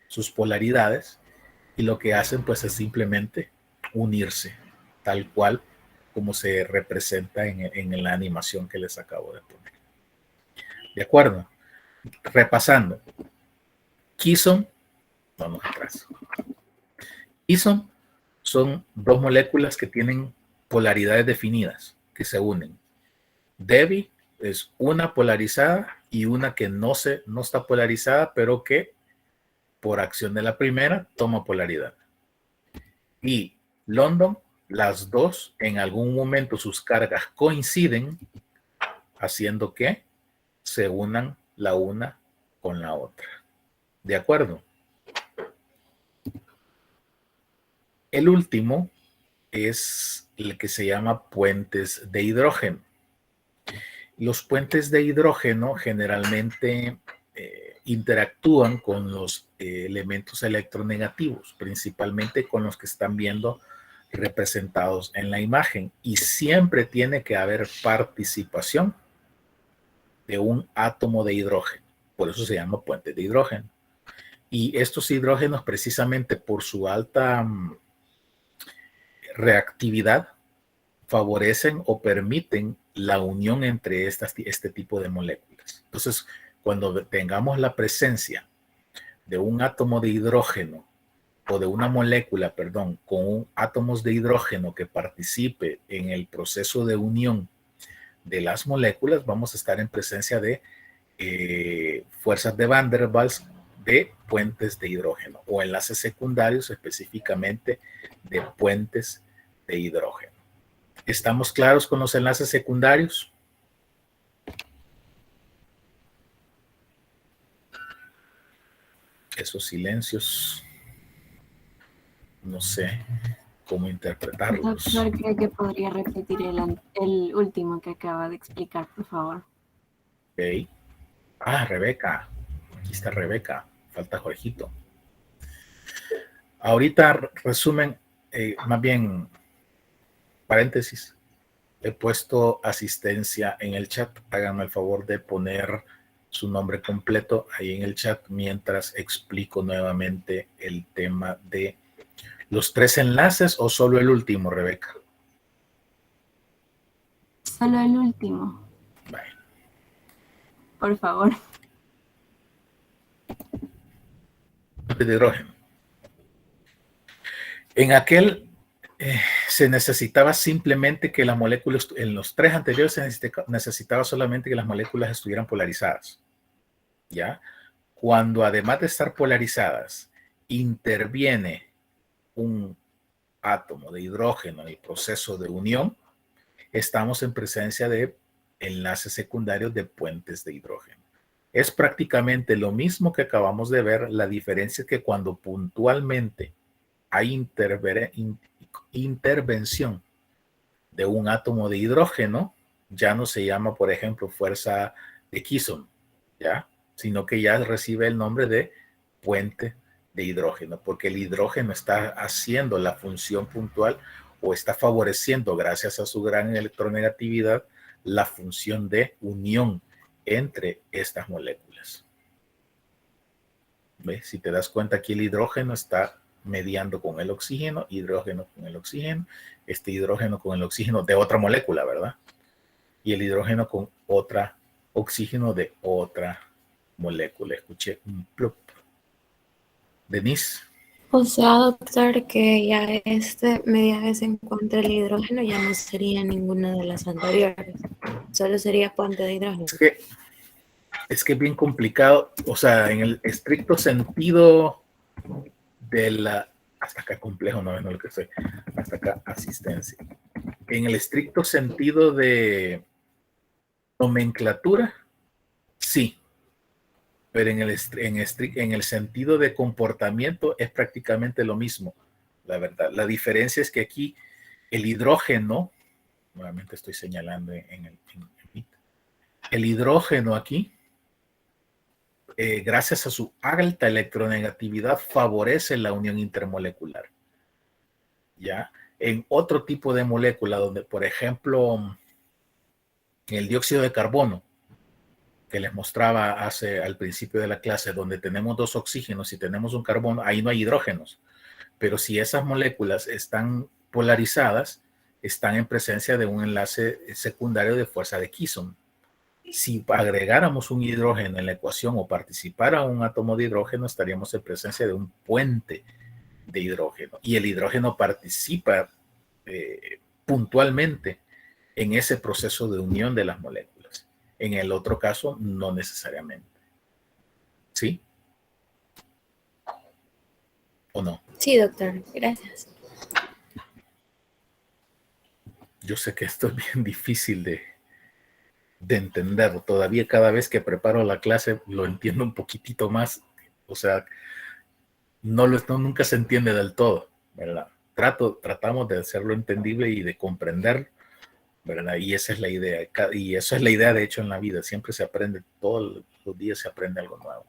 sus polaridades, y lo que hacen pues es simplemente unirse, tal cual como se representa en la animación que les acabo de poner. ¿De acuerdo? Repasando. Quison, vamos atrás. Quison son dos moléculas que tienen polaridades definidas, que se unen. Debbie es una polarizada y una que no está polarizada, pero que por acción de la primera toma polaridad. Y London, las dos en algún momento sus cargas coinciden, haciendo que se unan la una con la otra. ¿De acuerdo? El último es el que se llama puentes de hidrógeno. Los puentes de hidrógeno generalmente interactúan con los elementos electronegativos, principalmente con los que están viendo representados en la imagen, y siempre tiene que haber participación de un átomo de hidrógeno. Por eso se llama puente de hidrógeno. Y estos hidrógenos, precisamente por su alta reactividad, favorecen o permiten la unión entre este tipo de moléculas. Entonces, cuando tengamos la presencia de un átomo de hidrógeno o de una molécula, perdón, con átomos de hidrógeno que participe en el proceso de unión de las moléculas, vamos a estar en presencia de fuerzas de Van der Waals de puentes de hidrógeno o enlaces secundarios, específicamente de puentes de hidrógeno. ¿Estamos claros con los enlaces secundarios? Esos silencios, no sé cómo interpretarlos. Doctor, creo que podría repetir el último que acaba de explicar, por favor. Ok. Ah, Rebeca. Aquí está Rebeca. Falta Jorgito. Ahorita resumen, más bien paréntesis. He puesto asistencia en el chat. Háganme el favor de poner su nombre completo ahí en el chat mientras explico nuevamente el tema de los 3 enlaces, o solo el último, Rebeca. Solo el último. Vale. Por favor. De hidrógeno. En aquel se necesitaba simplemente que las moléculas, en los 3 anteriores se necesitaba solamente que las moléculas estuvieran polarizadas. ¿Ya? Cuando además de estar polarizadas, interviene un átomo de hidrógeno en el proceso de unión, estamos en presencia de enlaces secundarios de puentes de hidrógeno. Es prácticamente lo mismo que acabamos de ver. La diferencia es que cuando puntualmente hay intervención de un átomo de hidrógeno, ya no se llama, por ejemplo, fuerza de Quison, ¿ya? Sino que ya recibe el nombre de puente de hidrógeno, porque el hidrógeno está haciendo la función puntual o está favoreciendo, gracias a su gran electronegatividad, la función de unión entre estas moléculas. ¿Ves? Si te das cuenta, aquí el hidrógeno está mediando con el oxígeno, hidrógeno con el oxígeno, este hidrógeno con el oxígeno de otra molécula, ¿verdad? Y el hidrógeno con otra oxígeno de otra molécula. Escuché un plop. Denise. O sea, doctor, que ya media vez se encuentra el hidrógeno, ya no sería ninguna de las anteriores. Solo sería puente de hidrógeno. Es que es bien complicado. O sea, en el estricto sentido de la... Hasta acá complejo, no es lo que sé. Hasta acá asistencia. En el estricto sentido de nomenclatura, sí. pero en el sentido de comportamiento es prácticamente lo mismo, la verdad. La diferencia es que aquí el hidrógeno, nuevamente estoy señalando el hidrógeno aquí, gracias a su alta electronegatividad, favorece la unión intermolecular. ¿Ya? En otro tipo de molécula, donde, por ejemplo, el dióxido de carbono, que les mostraba al principio de la clase, donde tenemos 2 oxígenos y tenemos un carbono, ahí no hay hidrógenos. Pero si esas moléculas están polarizadas, están en presencia de un enlace secundario de fuerza de Kisson. Si agregáramos un hidrógeno en la ecuación o participara un átomo de hidrógeno, estaríamos en presencia de un puente de hidrógeno. Y el hidrógeno participa puntualmente en ese proceso de unión de las moléculas. En el otro caso, no necesariamente. ¿Sí? ¿O no? Sí, doctor, gracias. Yo sé que esto es bien difícil de entender. Todavía cada vez que preparo la clase lo entiendo un poquitito más. O sea, nunca se entiende del todo, ¿verdad? Tratamos de hacerlo entendible y de comprender, ¿verdad? Y esa es la idea. Y eso es la idea, de hecho, en la vida. Siempre se aprende, todos los días se aprende algo nuevo.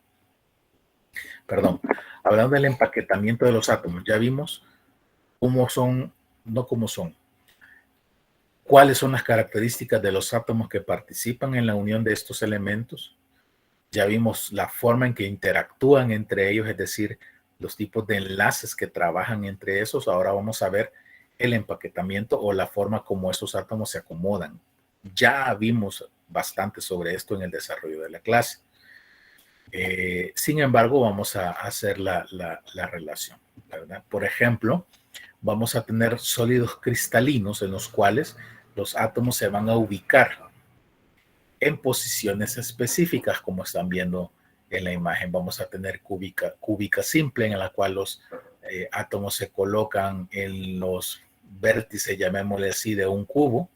Perdón. Hablando del empaquetamiento de los átomos, ya vimos cómo son, no cómo son, cuáles son las características de los átomos que participan en la unión de estos elementos. Ya vimos la forma en que interactúan entre ellos, es decir, los tipos de enlaces que trabajan entre esos. Ahora vamos a ver el empaquetamiento o la forma como esos átomos se acomodan. Ya vimos bastante sobre esto en el desarrollo de la clase. Sin embargo, vamos a hacer la relación, ¿verdad? Por ejemplo, vamos a tener sólidos cristalinos en los cuales los átomos se van a ubicar en posiciones específicas, como están viendo en la imagen. Vamos a tener cúbica simple, en la cual los átomos se colocan en los vértices, llamémosle así, de un cubo.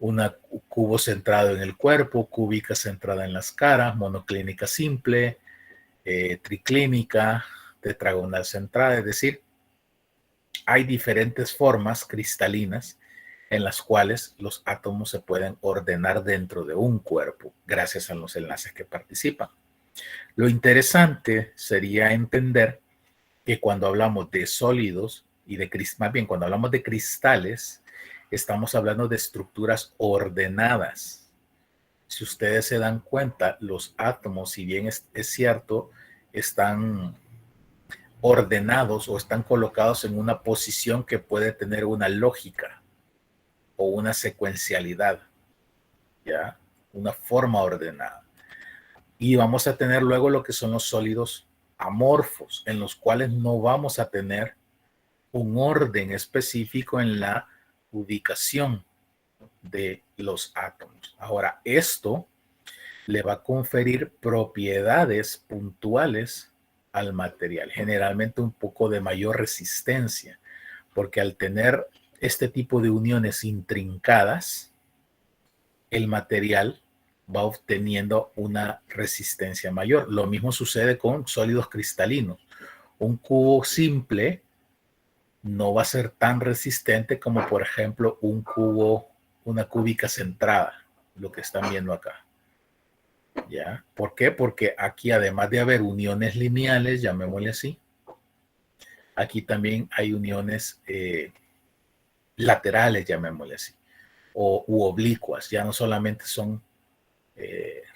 Una cubo centrado en el cuerpo, cúbica centrada en las caras, monoclínica simple, triclínica, tetragonal centrada. Es decir, hay diferentes formas cristalinas en las cuales los átomos se pueden ordenar dentro de un cuerpo gracias a los enlaces que participan. Lo interesante sería entender que cuando hablamos de sólidos y más bien cuando hablamos de cristales, estamos hablando de estructuras ordenadas. Si ustedes se dan cuenta, los átomos, si bien es cierto, están ordenados o están colocados en una posición que puede tener una lógica o una secuencialidad, ¿ya? Una forma ordenada. Y vamos a tener luego lo que son los sólidos amorfos, en los cuales no vamos a tener un orden específico en la ubicación de los átomos. Ahora, esto le va a conferir propiedades puntuales al material, generalmente un poco de mayor resistencia, porque al tener este tipo de uniones intrincadas, el material va obteniendo una resistencia mayor. Lo mismo sucede con sólidos cristalinos. Un cubo simple no va a ser tan resistente como, por ejemplo, una cúbica centrada, lo que están viendo acá. ¿Ya? ¿Por qué? Porque aquí, además de haber uniones lineales, llamémosle así, aquí también hay uniones laterales, llamémosle así, u oblicuas. Ya no solamente son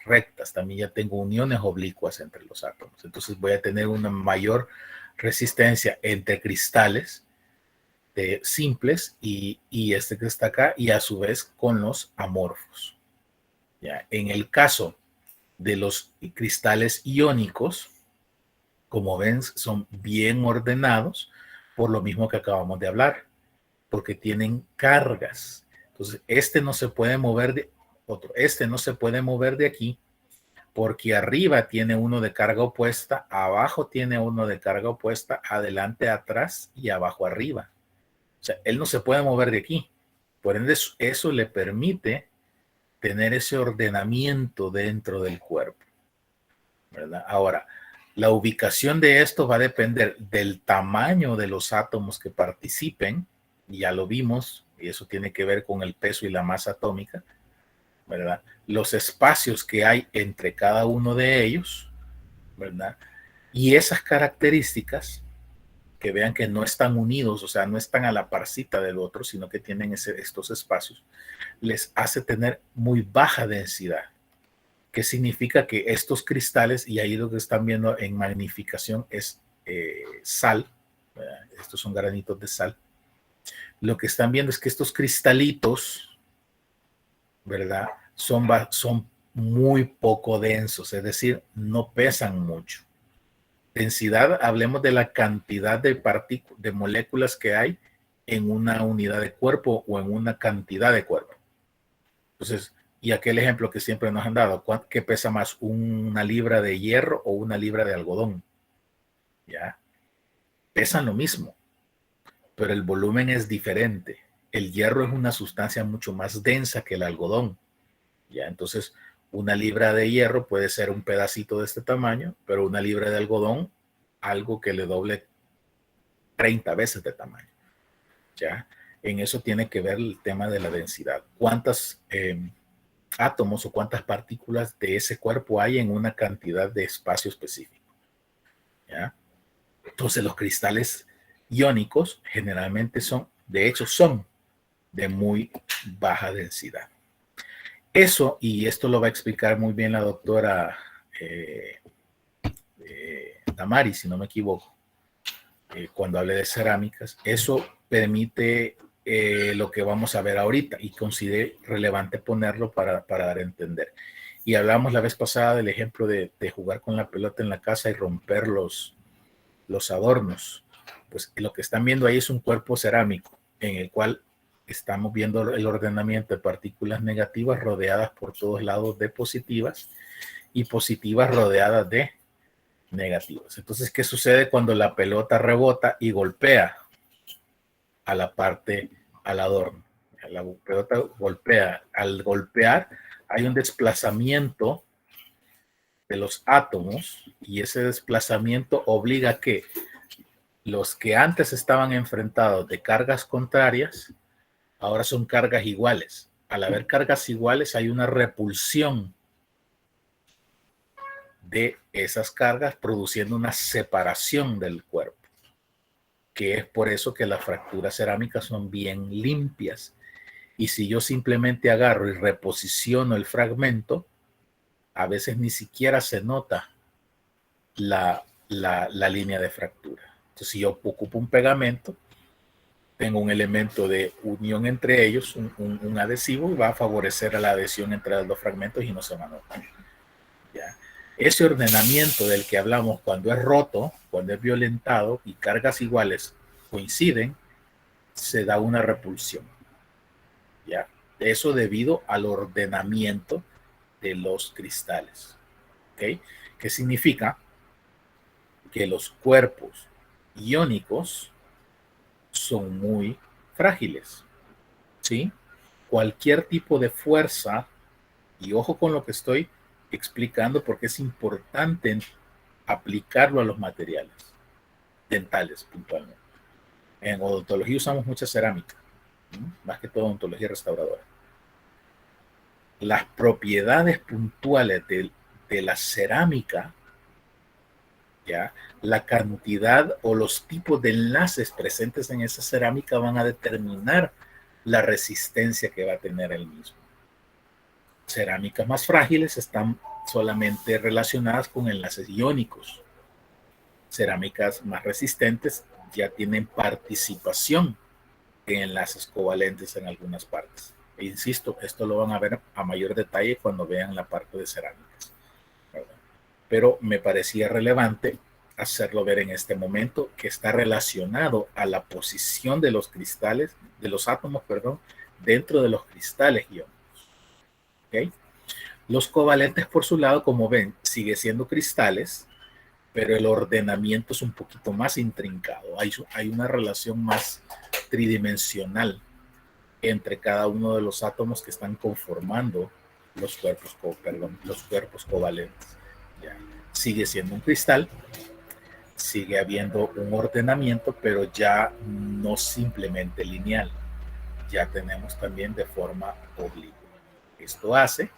rectas, también ya tengo uniones oblicuas entre los átomos. Entonces voy a tener una mayor resistencia entre cristales simples y este que está acá, y a su vez con los amorfos. ¿Ya? En el caso de los cristales iónicos, como ven, son bien ordenados por lo mismo que acabamos de hablar, porque tienen cargas. Entonces, este no se puede mover de aquí, porque arriba tiene uno de carga opuesta, abajo tiene uno de carga opuesta, adelante, atrás y abajo, arriba. O sea, él no se puede mover de aquí. Por ende, eso le permite tener ese ordenamiento dentro del cuerpo, ¿verdad? Ahora, la ubicación de esto va a depender del tamaño de los átomos que participen, y ya lo vimos, y eso tiene que ver con el peso y la masa atómica, ¿verdad? Los espacios que hay entre cada uno de ellos, ¿verdad? Y esas características, que vean que no están unidos, o sea, no están a la parcita del otro, sino que tienen estos espacios, les hace tener muy baja densidad. ¿Qué significa? Que estos cristales, y ahí lo que están viendo en magnificación es sal, ¿verdad? Estos son granitos de sal. Lo que están viendo es que estos cristalitos, ¿verdad? Son muy poco densos, es decir, no pesan mucho. Densidad, hablemos de la cantidad de moléculas que hay en una unidad de cuerpo o en una cantidad de cuerpo. Entonces, y aquel ejemplo que siempre nos han dado, ¿qué pesa más? ¿Una libra de hierro o una libra de algodón? ¿Ya? Pesan lo mismo, pero el volumen es diferente. El hierro es una sustancia mucho más densa que el algodón. ¿Ya? Entonces, una libra de hierro puede ser un pedacito de este tamaño, pero una libra de algodón, algo que le doble 30 veces de tamaño. ¿Ya? En eso tiene que ver el tema de la densidad. ¿Cuántos átomos o cuántas partículas de ese cuerpo hay en una cantidad de espacio específico? ¿Ya? Entonces, los cristales iónicos generalmente son de muy baja densidad. Eso, y esto lo va a explicar muy bien la doctora Tamari, si no me equivoco, cuando hable de cerámicas, eso permite lo que vamos a ver ahorita, y considero relevante ponerlo para dar a entender. Y hablamos la vez pasada del ejemplo de jugar con la pelota en la casa y romper los adornos. Pues lo que están viendo ahí es un cuerpo cerámico en el cual estamos viendo el ordenamiento de partículas negativas rodeadas por todos lados de positivas y positivas rodeadas de negativas. Entonces, ¿qué sucede cuando la pelota rebota y golpea a la parte, al adorno? La pelota golpea. Al golpear hay un desplazamiento de los átomos, y ese desplazamiento obliga a que los que antes estaban enfrentados de cargas contrarias ahora son cargas iguales. Al haber cargas iguales hay una repulsión de esas cargas, produciendo una separación del cuerpo, que es por eso que las fracturas cerámicas son bien limpias. Y si yo simplemente agarro y reposiciono el fragmento, a veces ni siquiera se nota la línea de fractura. Entonces, si yo ocupo un pegamento, tengo un elemento de unión entre ellos, un adhesivo, y va a favorecer a la adhesión entre los dos fragmentos y no se va a notar. ¿Ya? Ese ordenamiento del que hablamos, cuando es roto, cuando es violentado y cargas iguales coinciden, se da una repulsión. ¿Ya? Eso debido al ordenamiento de los cristales. ¿Okay? ¿Qué significa? Que los cuerpos iónicos son muy frágiles, ¿sí? Cualquier tipo de fuerza, y ojo con lo que estoy explicando porque es importante aplicarlo a los materiales dentales puntualmente. En odontología usamos mucha cerámica, ¿no? Más que todo odontología restauradora. Las propiedades puntuales de la cerámica, ¿ya? La cantidad o los tipos de enlaces presentes en esa cerámica van a determinar la resistencia que va a tener el mismo. Cerámicas más frágiles están solamente relacionadas con enlaces iónicos. Cerámicas más resistentes ya tienen participación en enlaces covalentes en algunas partes. E insisto, esto lo van a ver a mayor detalle cuando vean la parte de cerámicas, ¿verdad? Pero me parecía relevante hacerlo ver en este momento, que está relacionado a la posición de los cristales, de los átomos, perdón, dentro de los cristales iónicos. ¿Okay? Los covalentes, por su lado, como ven, sigue siendo cristales, pero el ordenamiento es un poquito más intrincado. Hay una relación más tridimensional entre cada uno de los átomos que están conformando los cuerpos covalentes. ¿Ya? sigue siendo un cristal, sigue habiendo un ordenamiento, pero ya no simplemente lineal, ya tenemos también de forma oblicua. Esto hace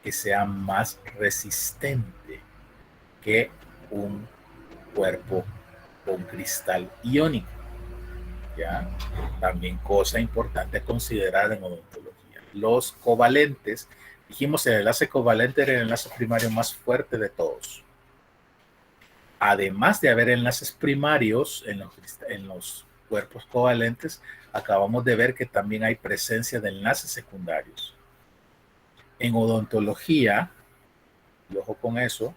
que sea más resistente que un cuerpo con cristal iónico. ¿Ya? También cosa importante a considerar en odontología. Los covalentes, dijimos el enlace covalente era el enlace primario más fuerte de todos. Además de haber enlaces primarios en los cuerpos covalentes, acabamos de ver que también hay presencia de enlaces secundarios. En odontología, y ojo con eso,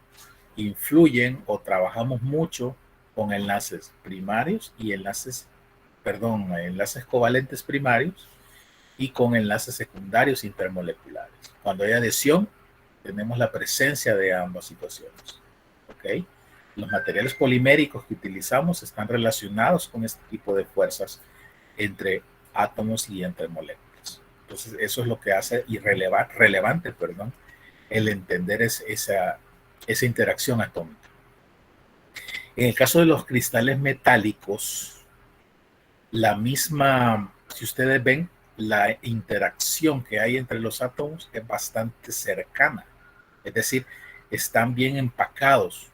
influyen o trabajamos mucho con enlaces primarios y enlaces covalentes primarios y con enlaces secundarios intermoleculares. Cuando hay adhesión, tenemos la presencia de ambas situaciones. ¿Ok? Los materiales poliméricos que utilizamos están relacionados con este tipo de fuerzas entre átomos y entre moléculas. Entonces, eso es lo que hace relevante el entender esa interacción atómica. En el caso de los cristales metálicos, la misma, si ustedes ven, la interacción que hay entre los átomos es bastante cercana. Es decir, están bien empacados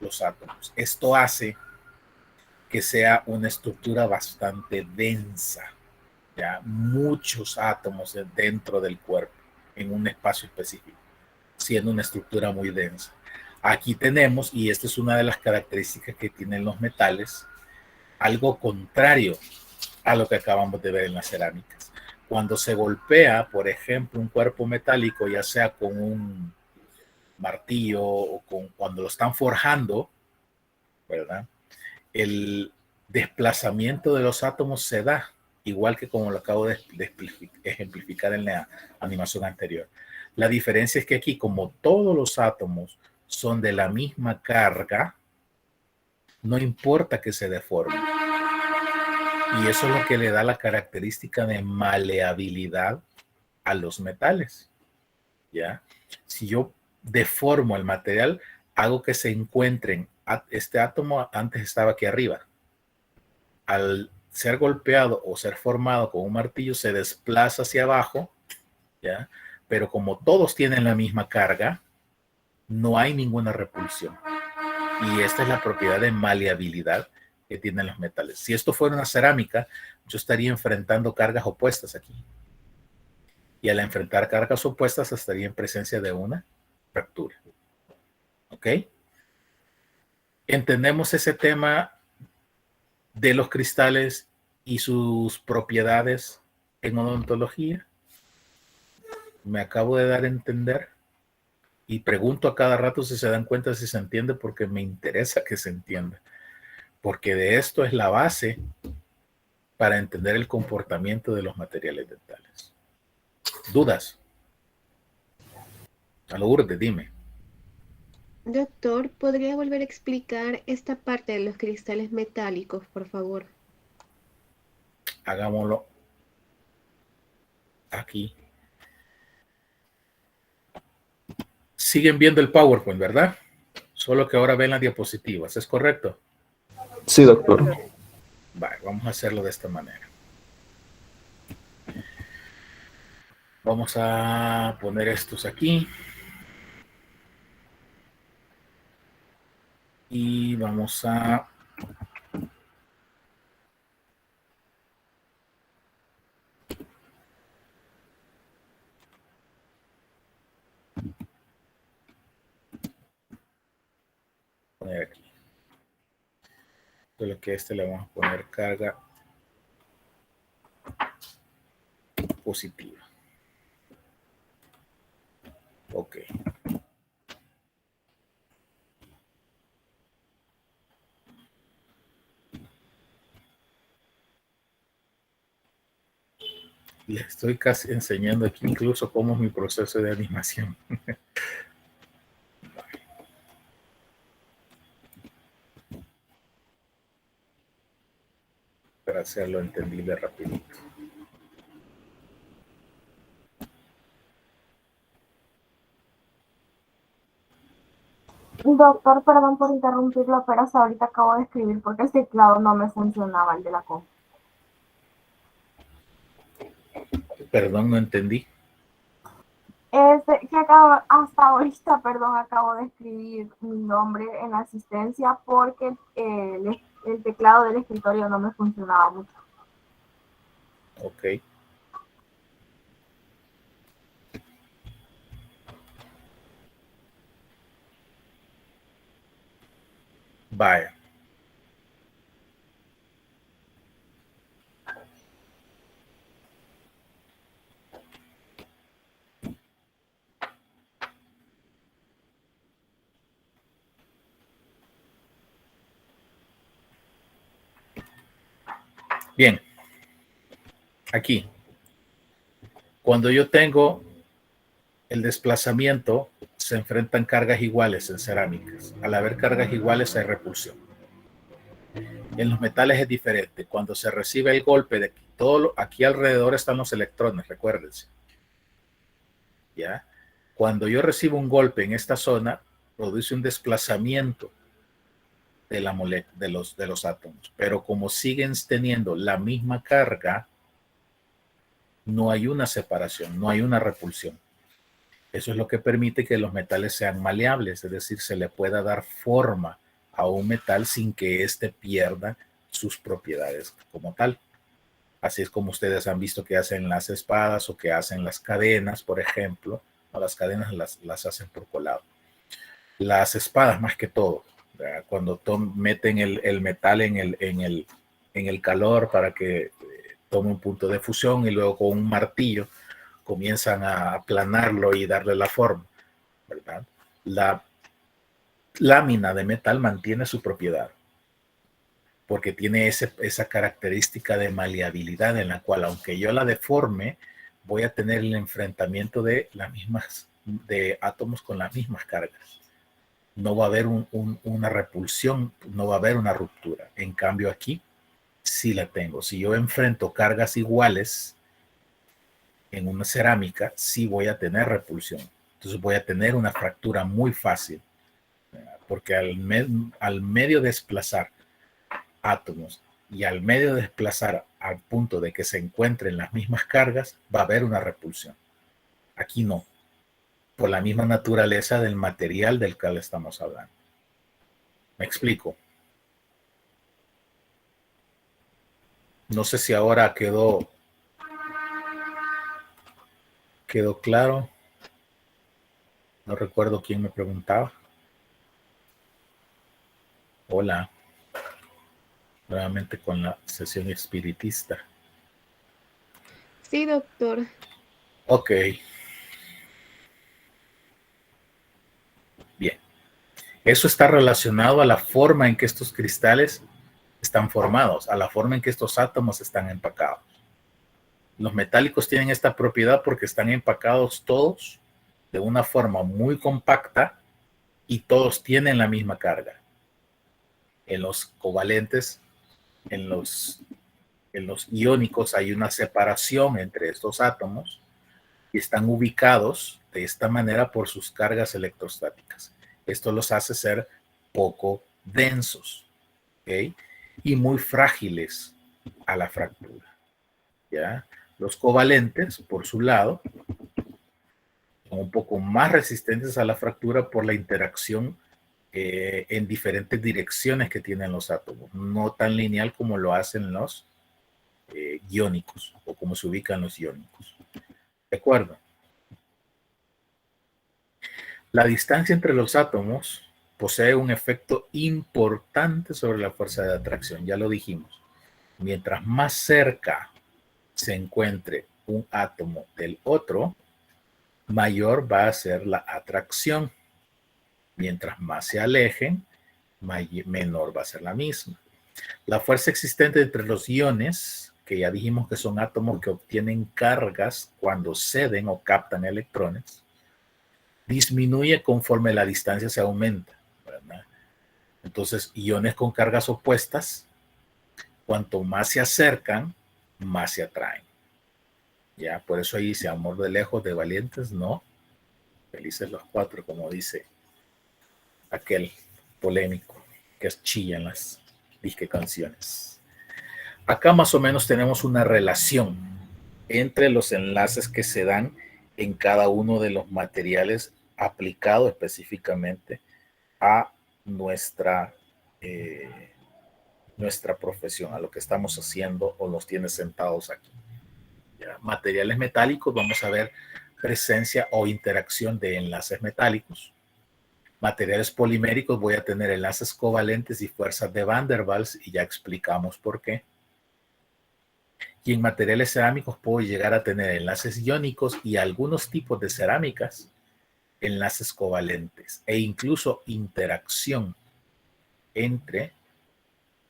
los átomos. Esto hace que sea una estructura bastante densa, ¿ya? Muchos átomos dentro del cuerpo en un espacio específico, siendo una estructura muy densa. Aquí tenemos, y esta es una de las características que tienen los metales, algo contrario a lo que acabamos de ver en las cerámicas. Cuando se golpea, por ejemplo, un cuerpo metálico, ya sea con un martillo o cuando lo están forjando, ¿verdad? El desplazamiento de los átomos se da, igual que como lo acabo de ejemplificar en la animación anterior. La diferencia es que aquí, como todos los átomos son de la misma carga, no importa que se deformen. Y eso es lo que le da la característica de maleabilidad a los metales. ¿Ya? Si yo deformo el material, hago que se encuentren. Este átomo antes estaba aquí arriba. Al ser golpeado o ser formado con un martillo, se desplaza hacia abajo, ¿ya? Pero como todos tienen la misma carga, no hay ninguna repulsión. Y esta es la propiedad de maleabilidad que tienen los metales. Si esto fuera una cerámica, yo estaría enfrentando cargas opuestas aquí. Y al enfrentar cargas opuestas, estaría en presencia de una fractura. ¿Ok? ¿Entendemos ese tema de los cristales y sus propiedades en odontología? Me acabo de dar a entender y pregunto a cada rato si se dan cuenta si se entiende, porque me interesa que se entienda, porque de esto es la base para entender el comportamiento de los materiales dentales. ¿Dudas? A Lourdes, dime. Doctor, ¿podría volver a explicar esta parte de los cristales metálicos, por favor? Hagámoslo aquí. Siguen viendo el PowerPoint, ¿verdad? Solo que ahora ven las diapositivas, ¿es correcto? Sí, doctor. Vale, vamos a hacerlo de esta manera. Vamos a poner estos aquí. Y vamos a poner aquí. Solo que a este le vamos a poner carga positiva. Ok. Les estoy casi enseñando aquí incluso cómo es mi proceso de animación. Para hacerlo entendible rapidito. Doctor, perdón por interrumpirlo, pero hasta ahorita acabo de escribir porque el teclado no me funcionaba, el de la compu. Perdón, no entendí. Hasta ahorita, perdón, acabo de escribir mi nombre en la asistencia porque el teclado del escritorio no me funcionaba mucho. Ok. Vaya. Bien. Aquí. Cuando yo tengo el desplazamiento, se enfrentan cargas iguales en cerámicas. Al haber cargas iguales hay repulsión. En los metales es diferente. Cuando se recibe el golpe de aquí alrededor están los electrones, recuérdense. ¿Ya? Cuando yo recibo un golpe en esta zona, produce un desplazamiento de los átomos. Pero como siguen teniendo la misma carga, no hay una separación, no hay una repulsión. Eso es lo que permite que los metales sean maleables, es decir, se le pueda dar forma a un metal sin que éste pierda sus propiedades como tal. Así es como ustedes han visto que hacen las espadas o que hacen las cadenas, por ejemplo. No, las cadenas las hacen por colado. Las espadas más que todo, ¿verdad? Cuando meten el metal en el calor para que tome un punto de fusión y luego con un martillo comienzan a aplanarlo y darle la forma, ¿verdad? La lámina de metal mantiene su propiedad porque tiene esa característica de maleabilidad en la cual, aunque yo la deforme, voy a tener el enfrentamiento de átomos con las mismas cargas. No va a haber una repulsión, no va a haber una ruptura. En cambio aquí sí la tengo. Si yo enfrento cargas iguales en una cerámica, sí voy a tener repulsión. Entonces voy a tener una fractura muy fácil, porque al medio desplazar átomos y al medio desplazar al punto de que se encuentren las mismas cargas, va a haber una repulsión. Aquí no, por la misma naturaleza del material del cual estamos hablando. ¿Me explico? No sé si ahora quedó claro. No recuerdo quién me preguntaba. Hola. Nuevamente con la sesión espiritista. Sí, doctor. Ok. Bien. Eso está relacionado a la forma en que estos cristales están formados, a la forma en que estos átomos están empacados. Los metálicos tienen esta propiedad porque están empacados todos de una forma muy compacta y todos tienen la misma carga. En los covalentes, en los iónicos hay una separación entre estos átomos y están ubicados de esta manera por sus cargas electrostáticas. Esto los hace ser poco densos, ¿ok? Y muy frágiles a la fractura, ¿ya? Los covalentes, por su lado, son un poco más resistentes a la fractura por la interacción en diferentes direcciones que tienen los átomos, no tan lineal como lo hacen los iónicos o como se ubican los iónicos. ¿De acuerdo? La distancia entre los átomos posee un efecto importante sobre la fuerza de atracción, ya lo dijimos. Mientras más cerca se encuentre un átomo del otro, mayor va a ser la atracción. Mientras más se alejen, menor va a ser la misma. La fuerza existente entre los iones, que ya dijimos que son átomos que obtienen cargas cuando ceden o captan electrones, disminuye conforme la distancia se aumenta, ¿verdad? Entonces, iones con cargas opuestas, cuanto más se acercan, más se atraen. Ya, por eso ahí dice amor de lejos, de valientes, no. Felices los cuatro, como dice aquel polémico que chilla en las disque canciones. Acá más o menos tenemos una relación entre los enlaces que se dan en cada uno de los materiales aplicado específicamente a nuestra profesión, a lo que estamos haciendo o nos tiene sentados aquí. Ya, materiales metálicos, vamos a ver presencia o interacción de enlaces metálicos. Materiales poliméricos, voy a tener enlaces covalentes y fuerzas de Van der Waals, y ya explicamos por qué. Y en materiales cerámicos puedo llegar a tener enlaces iónicos y algunos tipos de cerámicas, enlaces covalentes e incluso interacción entre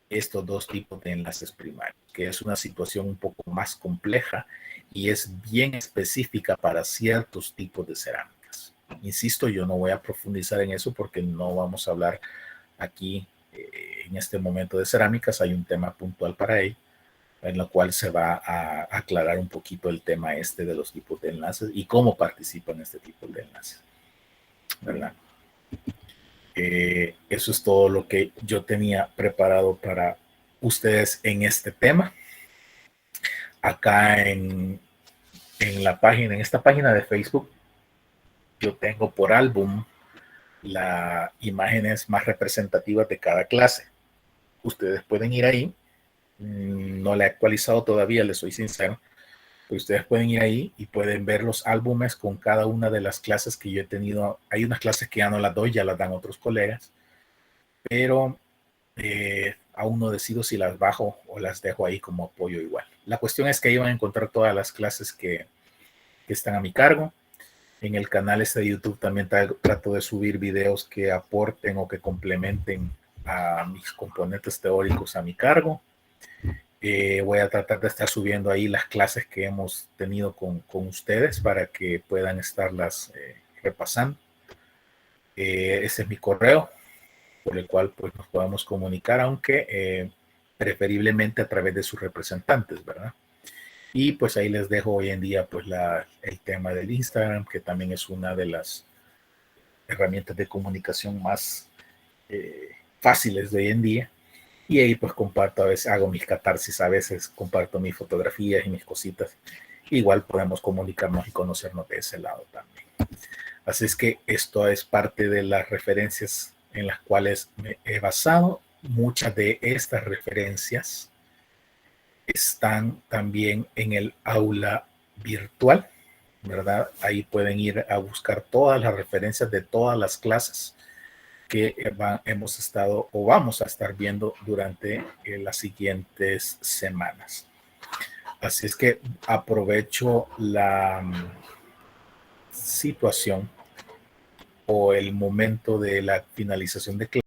estos dos tipos de enlaces primarios, que es una situación un poco más compleja y es bien específica para ciertos tipos de cerámicas. Insisto, yo no voy a profundizar en eso porque no vamos a hablar aquí en este momento de cerámicas. Hay un tema puntual para ello, en la cual se va a aclarar un poquito el tema de los tipos de enlaces y cómo participan este tipo de enlaces, ¿verdad? Eso es todo lo que yo tenía preparado para ustedes en este tema. Acá en esta página de Facebook, yo tengo por álbum las imágenes más representativas de cada clase. Ustedes pueden ir ahí. No la he actualizado todavía, les soy sincero. Pero ustedes pueden ir ahí y pueden ver los álbumes con cada una de las clases que yo he tenido. Hay unas clases que ya no las doy, ya las dan otros colegas. Pero aún no decido si las bajo o las dejo ahí como apoyo igual. La cuestión es que ahí van a encontrar todas las clases que están a mi cargo. En el canal de YouTube también trato de subir videos que aporten o que complementen a mis componentes teóricos a mi cargo. Voy a tratar de estar subiendo ahí las clases que hemos tenido con ustedes para que puedan estarlas repasando. Ese es mi correo, por el cual pues, nos podemos comunicar, aunque preferiblemente a través de sus representantes, ¿verdad? Y pues ahí les dejo hoy en día pues el tema del Instagram, que también es una de las herramientas de comunicación más fáciles de hoy en día. Y ahí pues comparto, a veces hago mis catarsis, a veces comparto mis fotografías y mis cositas. Igual podemos comunicarnos y conocernos de ese lado también. Así es que esto es parte de las referencias en las cuales me he basado. Muchas de estas referencias están también en el aula virtual, ¿verdad? Ahí pueden ir a buscar todas las referencias de todas las clases que hemos estado o vamos a estar viendo durante las siguientes semanas. Así es que aprovecho la situación o el momento de la finalización de clase